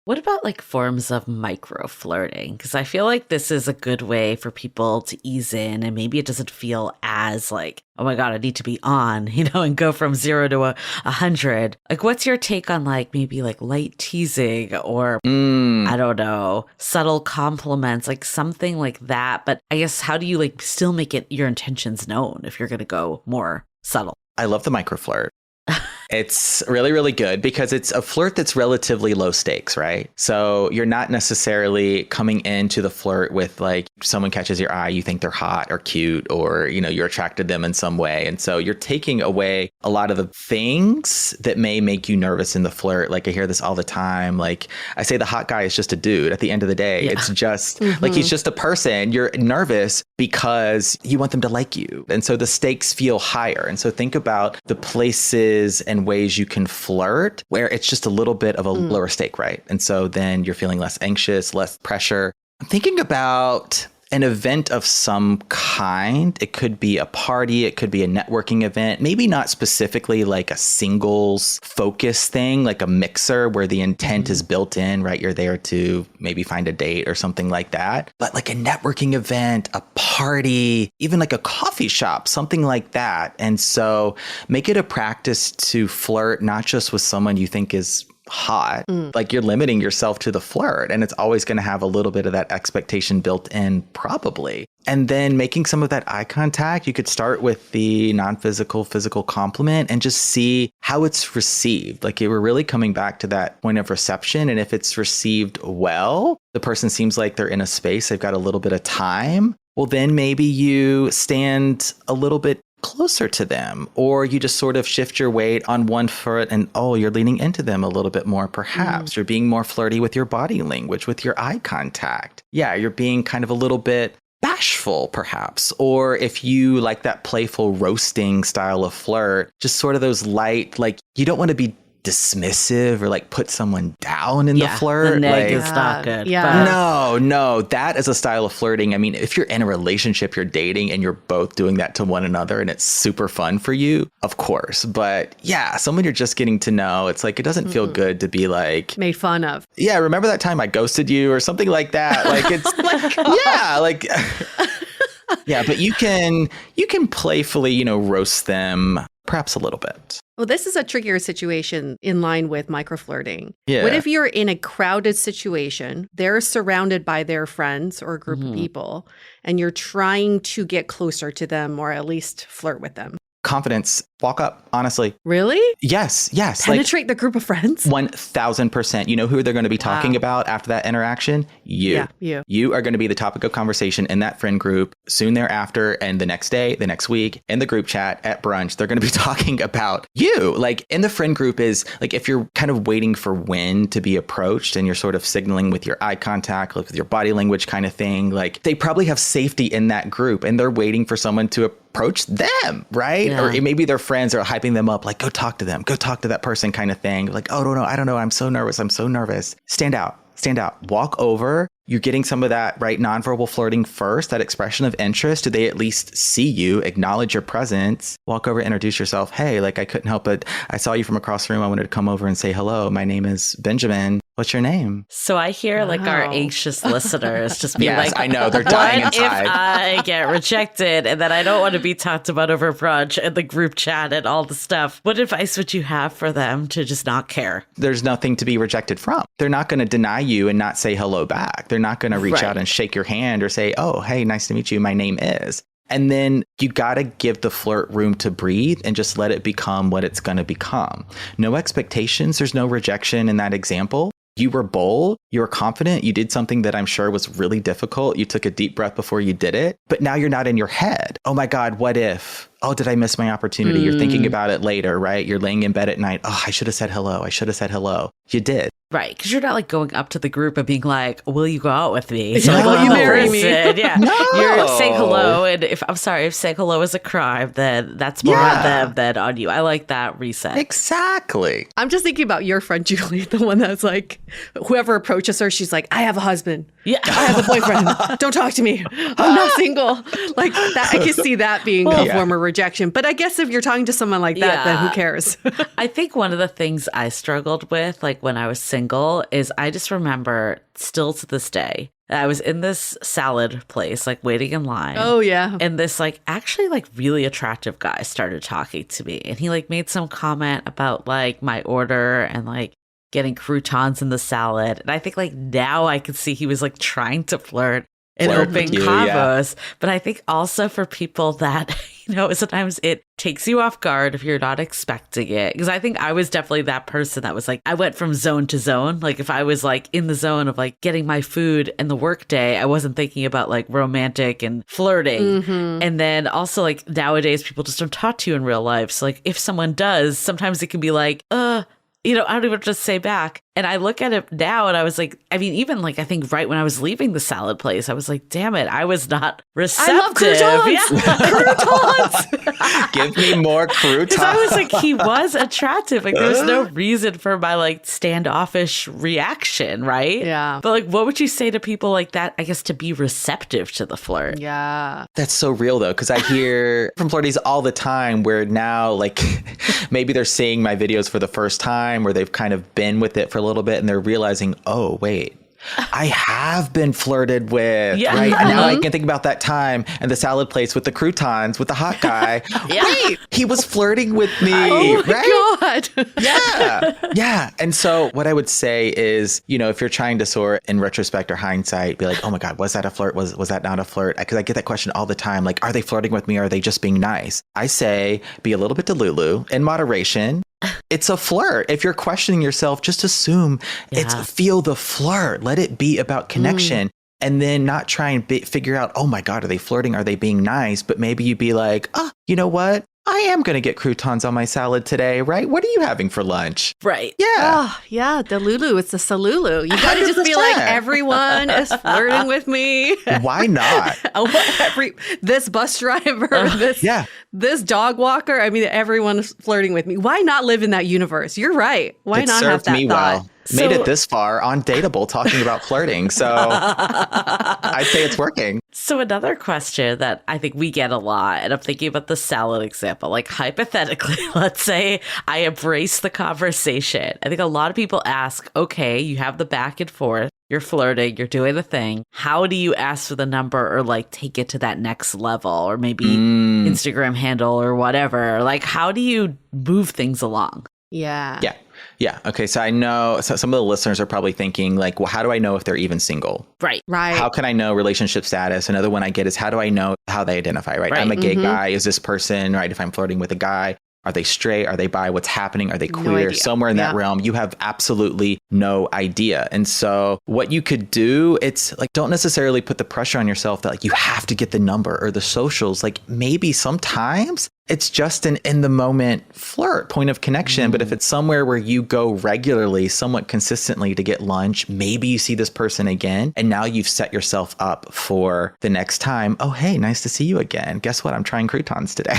What about like forms of micro flirting? Because I feel like this is a good way for people to ease in, and maybe it doesn't feel as like, oh my God, I need to be on, and go from 0 to 100. Like, what's your take on like maybe like light teasing or I don't know, subtle compliments, like something like that? But I guess how do you like still make it your intentions known if you're going to go more subtle? I love the micro flirt. It's really, really good because it's a flirt that's relatively low stakes, right? So you're not necessarily coming into the flirt with like someone catches your eye, you think they're hot or cute, or, you're attracted to them in some way. And so you're taking away a lot of the things that may make you nervous in the flirt. Like I hear this all the time. Like I say the hot guy is just a dude at the end of the day. Yeah. It's just like he's just a person. You're nervous because you want them to like you. And so the stakes feel higher. And so think about the places and ways you can flirt where it's just a little bit of a lower stake, right? And so then you're feeling less anxious, less pressure. I'm thinking about an event of some kind. It could be a party. It could be a networking event. Maybe not specifically like a singles focus thing, like a mixer where the intent is built in, right? You're there to maybe find a date or something like that. But like a networking event, a party, even like a coffee shop, something like that. And so make it a practice to flirt, not just with someone you think is hot, like you're limiting yourself to the flirt, and it's always going to have a little bit of that expectation built in probably. And then making some of that eye contact, you could start with the non-physical, physical compliment and just see how it's received. Like we're really coming back to that point of reception. And if it's received well, the person seems like they're in a space, they've got a little bit of time. Well, then maybe you stand a little bit closer to them, or you just sort of shift your weight on one foot and you're leaning into them a little bit more. Perhaps you're being more flirty with your body language, with your eye contact. Yeah, you're being kind of a little bit bashful, perhaps. Or if you like that playful roasting style of flirt, just sort of those light, like you don't want to be dismissive or like put someone down in the flirt. The neg like, is not good. Yeah. No, that is a style of flirting. I mean, if you're in a relationship, you're dating and you're both doing that to one another and it's super fun for you, of course. But yeah, someone you're just getting to know, it's like, it doesn't feel good to be like made fun of. Yeah. Remember that time I ghosted you or something like that? Like it's, yeah, like, yeah, but you can playfully, roast them perhaps a little bit. Well, this is a trickier situation in line with microflirting. Yeah. What if you're in a crowded situation, they're surrounded by their friends or a group of people, and you're trying to get closer to them or at least flirt with them? Confidence. Walk up, honestly. Really? Yes. Penetrate the group of friends? 1000%. You know who they're going to be talking about after that interaction? You. Yeah, you. You are going to be the topic of conversation in that friend group soon thereafter, and the next day, the next week, in the group chat, at brunch, they're going to be talking about you. Like in the friend group is like if you're kind of waiting for when to be approached and you're sort of signaling with your eye contact, like with your body language kind of thing, like they probably have safety in that group and they're waiting for someone to approach them, right? Yeah. Or maybe their friends are hyping them up, like, go talk to them, go talk to that person kind of thing. Like, oh, no, I don't know. I'm so nervous. Stand out, walk over. You're getting some of that, right? Nonverbal flirting first, that expression of interest. Do they at least see you, acknowledge your presence, walk over, introduce yourself. Hey, like I couldn't help it. I saw you from across the room. I wanted to come over and say hello. My name is Benjamin. What's your name? So I hear like our anxious listeners just be yes, like, I know they're dying what inside. if I get rejected and then I don't want to be talked about over brunch and the group chat and all the stuff? What advice would you have for them to just not care? There's nothing to be rejected from. They're not going to deny you and not say hello back. They're not going to reach out and shake your hand or say, oh, hey, nice to meet you. My name is. And then you got to give the flirt room to breathe and just let it become what it's going to become. No expectations. There's no rejection in that example. You were bold, you were confident, you did something that I'm sure was really difficult. You took a deep breath before you did it, but now you're not in your head. Oh my God, what if? Oh, did I miss my opportunity? You're thinking about it later, right? You're laying in bed at night. Oh, I should have said hello. You did. Right, because you're not like going up to the group and being like, "Will you go out with me?" So Yeah, like, will you marry me? Yeah, No. you're saying hello, and if saying hello is a crime, then that's more on them than on you. I like that reset. Exactly. I'm just thinking about your friend Julie, the one that's like, whoever approaches her, she's like, I have a husband. Yeah, I have a boyfriend. Don't talk to me. I'm not single. Like that, I can see that being a form of rejection. But I guess if you're talking to someone like that, then who cares? I think one of the things I struggled with, like when I was single, is I just remember still to this day, I was in this salad place, like waiting in line. Oh, yeah. And this like actually like really attractive guy started talking to me, and he like made some comment about like my order and like getting croutons in the salad. And I think like now I can see he was like trying to flirt and open combos. But I think also for people that, you know, sometimes it takes you off guard if you're not expecting it. Because I think I was definitely that person that was like, I went from zone to zone. Like if I was like in the zone of like getting my food and the work day, I wasn't thinking about like romantic and flirting. And then also like nowadays people just don't talk to you in real life. So like if someone does, sometimes it can be like, you know, I don't even have to say back. And I look at it now and I was like, I mean, even like, I think right when I was leaving the salad place, I was like, damn it, I was not receptive. I love croutons. Croutons. Give me more croutons. Because I was like, he was attractive. Like there was no reason for my like standoffish reaction, right? Yeah. But like, what would you say to people like that, I guess, to be receptive to the flirt? Yeah. That's so real though, because I hear from flirties all the time where now like maybe they're seeing my videos for the first time or they've kind of been with it for a little bit and they're realizing, oh, wait, I have been flirted with, right? And now I can think about that time and the salad place with the croutons with the hot guy. Wait, he was flirting with me, God. Yeah. And so what I would say is, you know, if you're trying to sort in retrospect or hindsight, be like, oh my God, was that a flirt? Was that not a flirt? Because I get that question all the time. Like, are they flirting with me or are they just being nice? I say, be a little bit delulu in moderation. It's a flirt. If you're questioning yourself, just assume feel the flirt. Let it be about connection. And then not try and figure out, oh my God, are they flirting? Are they being nice? But maybe you be like, you know what? I am going to get croutons on my salad today, right? What are you having for lunch? Right. Yeah. Oh, yeah. The Lulu. It's the Salulu. You got to just be like, everyone is flirting with me. Why not? This bus driver, this dog walker. I mean, everyone is flirting with me. Why not live in that universe? You're right. Why not have that thought? Well. Made it this far on Dateable talking about flirting. So I'd say it's working. So another question that I think we get a lot, and I'm thinking about the salad example, like hypothetically, let's say I embrace the conversation. I think a lot of people ask, okay, you have the back and forth, you're flirting, you're doing the thing. How do you ask for the number or like take it to that next level or maybe Instagram handle or whatever? Like, how do you move things along? Yeah. Okay. So I know some of the listeners are probably thinking like, well, how do I know if they're even single? Right. How can I know relationship status? Another one I get is how do I know how they identify, right? I'm a gay guy. Is this person, right? If I'm flirting with a guy, are they straight? Are they bi? What's happening? Are they queer? Somewhere in that realm, you have absolutely no idea. And so what you could do, it's like, don't necessarily put the pressure on yourself that like you have to get the number or the socials. Like maybe sometimes it's just an in the moment flirt, point of connection. But if it's somewhere where you go regularly, somewhat consistently to get lunch, maybe you see this person again. And now you've set yourself up for the next time. Oh, hey, nice to see you again. Guess what? I'm trying croutons today.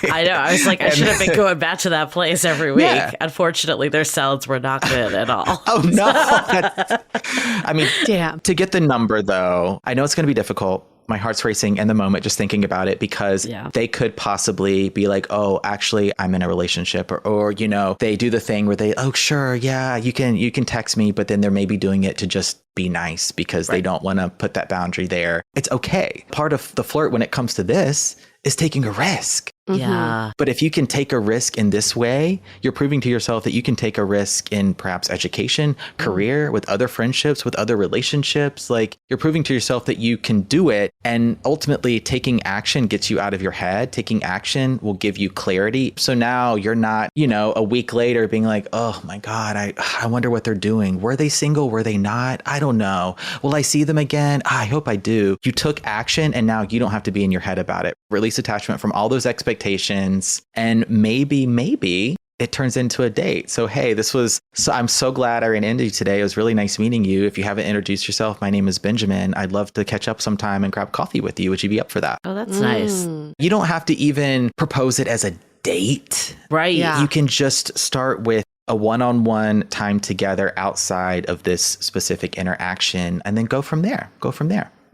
I know. I was like, I should have been going back to that place every week. Unfortunately, their salads were not good at all. Oh, no. I mean, damn. To get the number, though, I know it's going to be difficult. My heart's racing in the moment just thinking about it because they could possibly be like, oh, actually, I'm in a relationship or, you know, they do the thing where they, oh, sure. Yeah, you can text me. But then they're maybe doing it to just be nice because they don't want to put that boundary there. It's okay. Part of the flirt when it comes to this is taking a risk. Yeah. But if you can take a risk in this way, you're proving to yourself that you can take a risk in perhaps education, career, with other friendships, with other relationships. Like you're proving to yourself that you can do it. And ultimately taking action gets you out of your head. Taking action will give you clarity. So now you're not, you know, a week later being like, oh my God, I wonder what they're doing. Were they single? Were they not? I don't know. Will I see them again? I hope I do. You took action and now you don't have to be in your head about it. Release attachment from all those expectations. And maybe it turns into a date. So, hey, I'm so glad I ran into you today. It was really nice meeting you. If you haven't introduced yourself, my name is Benjamin. I'd love to catch up sometime and grab coffee with you. Would you be up for that? Oh, that's nice. You don't have to even propose it as a date. Right. Yeah. You can just start with a one-on-one time together outside of this specific interaction and then go from there.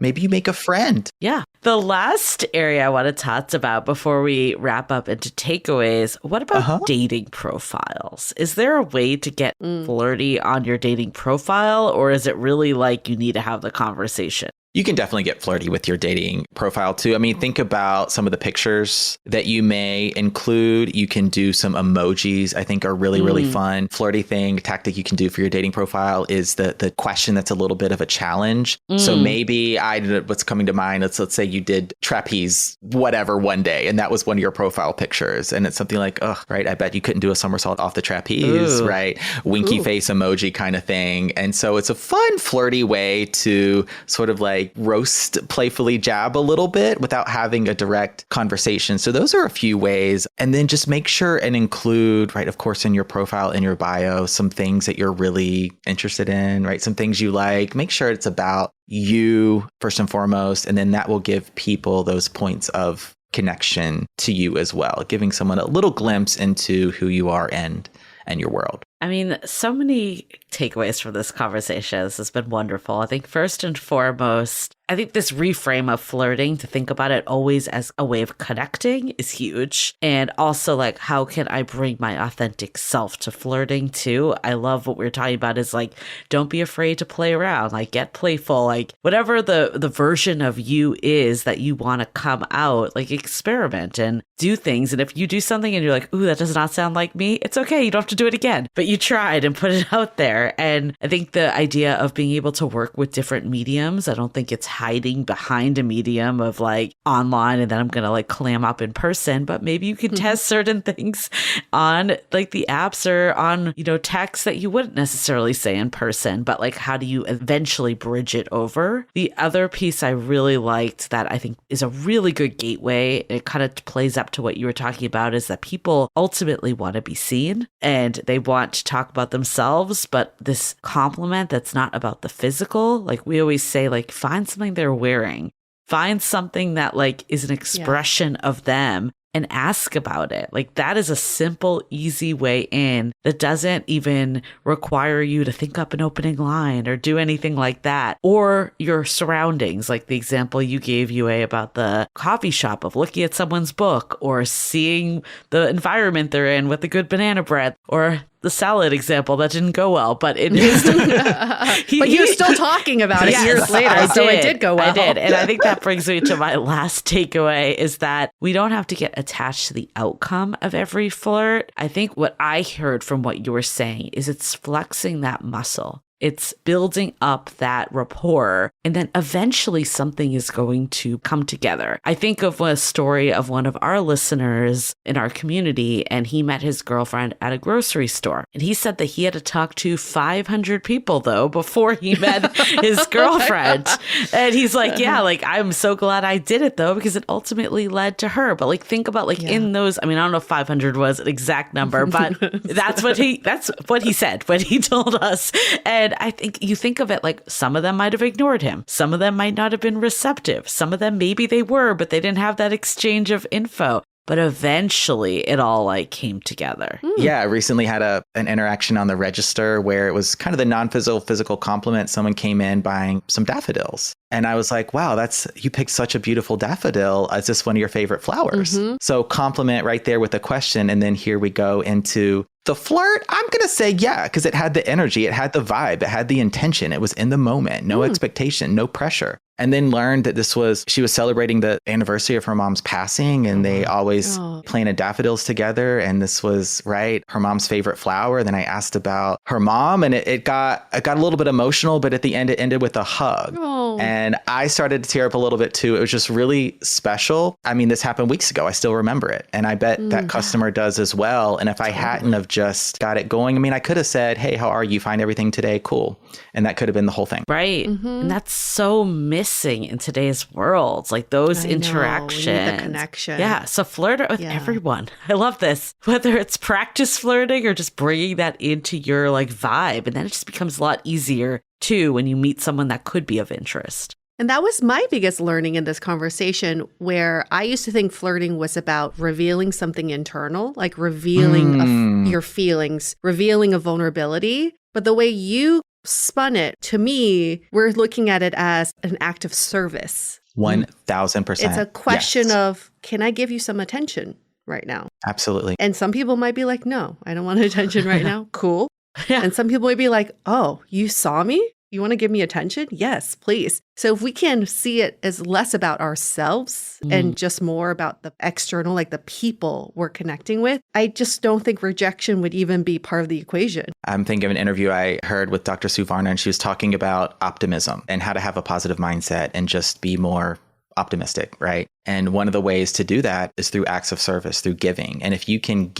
Maybe you make a friend. Yeah. The last area I want to talk about before we wrap up into takeaways, what about dating profiles? Is there a way to get flirty on your dating profile, or is it really like you need to have the conversation? You can definitely get flirty with your dating profile too. I mean, think about some of the pictures that you may include. You can do some emojis, I think are really, really fun. Flirty tactic you can do for your dating profile is the question that's a little bit of a challenge. So maybe what's coming to mind, let's say you did trapeze, whatever, one day, and that was one of your profile pictures. And it's something like, right, I bet you couldn't do a somersault off the trapeze, right? Winky face emoji kind of thing. And so it's a fun, flirty way to sort of like roast, playfully jab a little bit without having a direct conversation. So those are a few ways. And then just make sure and include, right, of course, in your profile, in your bio, some things that you're really interested in, right? Some things you like. Make sure it's about you first and foremost. And then that will give people those points of connection to you as well, giving someone a little glimpse into who you are and your world. I mean, so many takeaways from this conversation. This has been wonderful. I think first and foremost, I think this reframe of flirting, to think about it always as a way of connecting, is huge. And also, like, how can I bring my authentic self to flirting too? I love what we're talking about is like, don't be afraid to play around, like get playful, like whatever the version of you is that you want to come out, like experiment and do things. And if you do something and you're like, ooh, that does not sound like me, it's okay. You don't have to do it again. But you tried and put it out there. And I think the idea of being able to work with different mediums, I don't think it's hiding behind a medium of like online and then I'm going to like clam up in person, but maybe you can test certain things on like the apps or on, text that you wouldn't necessarily say in person, but like, how do you eventually bridge it over? The other piece I really liked that I think is a really good gateway, it kind of plays up to what you were talking about, is that people ultimately want to be seen and they want to talk about themselves, but this compliment that's not about the physical, like we always say, like find something they're wearing, find something that like is an expression of them and ask about it. Like that is a simple, easy way in that doesn't even require you to think up an opening line or do anything like that. Or your surroundings, like the example you gave, Yue, about the coffee shop, of looking at someone's book or seeing the environment they're in with the good banana bread, or the salad example that didn't go well, but it is. But you're still talking about it years later, it did go well. I did. And I think that brings me to my last takeaway, is that we don't have to get attached to the outcome of every flirt. I think what I heard from what you were saying is it's flexing that muscle. It's building up that rapport, and then eventually something is going to come together. I think of a story of one of our listeners in our community, and he met his girlfriend at a grocery store. And he said that he had to talk to 500 people, though, before he met his girlfriend. And he's like, yeah, like, I'm so glad I did it, though, because it ultimately led to her. But like, think about like in those, I mean, I don't know if 500 was an exact number, but that's what he said when he told us. And I think you think of it like some of them might have ignored him. Some of them might not have been receptive. Some of them maybe they were, but they didn't have that exchange of info. But eventually it all like came together. Yeah, I recently had an interaction on the register where it was kind of the non-physical compliment. Someone came in buying some daffodils. And I was like, wow, you picked such a beautiful daffodil. Is this one of your favorite flowers? So compliment right there with a question. And then here we go into the flirt. I'm going to say, yeah, because it had the energy, it had the vibe, it had the intention. It was in the moment, no expectation, no pressure. And then learned that she was celebrating the anniversary of her mom's passing, and they always planted daffodils together. And this was, right, her mom's favorite flower. Then I asked about her mom, and it got a little bit emotional, but at the end, it ended with a hug. And I started to tear up a little bit too. It was just really special. I mean, this happened weeks ago. I still remember it. And I bet that customer does as well. And if I hadn't have just got it going, I mean, I could have said, hey, how are you? Find everything today? Cool. And that could have been the whole thing. Right. And that's so missing missing in today's world, like those interactions. We need the connection. Yeah. So flirt with everyone. I love this. Whether it's practice flirting or just bringing that into your like vibe. And then it just becomes a lot easier too when you meet someone that could be of interest. And that was my biggest learning in this conversation, where I used to think flirting was about revealing something internal, like revealing your feelings, revealing a vulnerability. But the way you spun it, to me, we're looking at it as an act of service. 1,000%. It's a question of, can I give you some attention right now? Absolutely. And some people might be like, no, I don't want attention right now. Cool. Yeah. And some people might be like, oh, you saw me? You want to give me attention? Yes, please. So if we can see it as less about ourselves and just more about the external, like the people we're connecting with, I just don't think rejection would even be part of the equation. I'm thinking of an interview I heard with Dr. Sue Varna, and she was talking about optimism and how to have a positive mindset and just be more optimistic, right? And one of the ways to do that is through acts of service, through giving. And if you can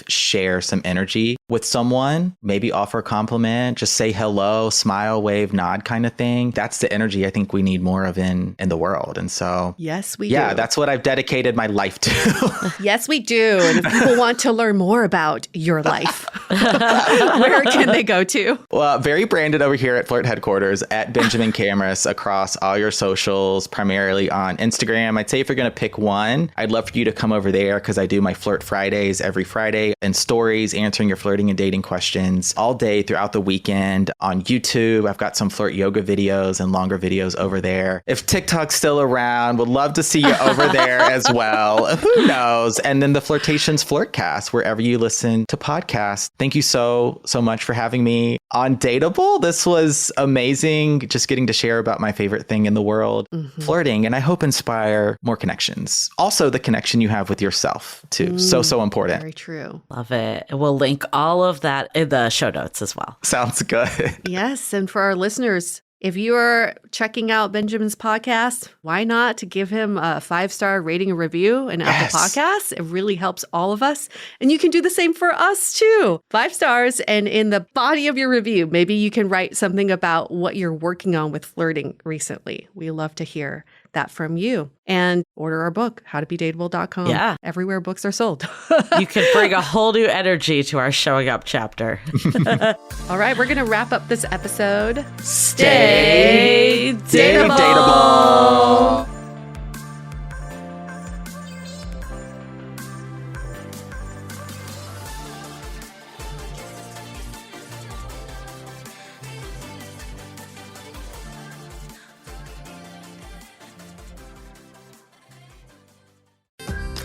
share some energy with someone, maybe offer a compliment, just say hello, smile, wave, nod kind of thing. That's the energy I think we need more of in the world. And so, yes, we do. Yeah, that's what I've dedicated my life to. Yes, we do. And if people want to learn more about your life, where can they go to? Well, very branded over here at Flirt headquarters at Benjamin Camras across all your socials, primarily on Instagram. I'd say if you're going to pick one, I'd love for you to come over there because I do my Flirt Fridays every Friday and stories answering your flirting and dating questions all day throughout the weekend on YouTube. I've got some flirt yoga videos and longer videos over there. If TikTok's still around, would love to see you over there as well. Who knows? And then the Flirtations Flirtcast, wherever you listen to podcasts. Thank you so much for having me on DATEABLE. This was amazing. Just getting to share about my favorite thing in the world, flirting, and I hope inspire more connections. Also, the connection you have with yourself too. So important. Very true. Love it. And we'll link all of that in the show notes as well. Sounds good. Yes. And for our listeners, if you are checking out Benjamin's podcast, why not to give him a 5-star rating and review in Apple Podcasts? It really helps all of us. And you can do the same for us too. 5 stars. And in the body of your review, maybe you can write something about what you're working on with flirting recently. We love to hear that from you. And order our book, howtobedateable.com. Yeah. Everywhere books are sold. You can bring a whole new energy to our showing up chapter. All right, we're going to wrap up this episode. Stay dateable.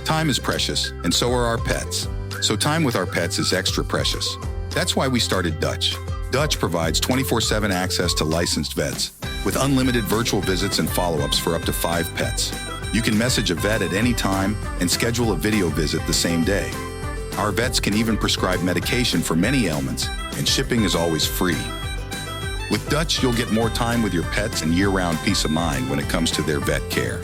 Time is precious, and so are our pets. So time with our pets is extra precious. That's why we started Dutch. Dutch provides 24/7 access to licensed vets, with unlimited virtual visits and follow-ups for up to 5 pets. You can message a vet at any time and schedule a video visit the same day. Our vets can even prescribe medication for many ailments, and shipping is always free. With Dutch, you'll get more time with your pets and year-round peace of mind when it comes to their vet care.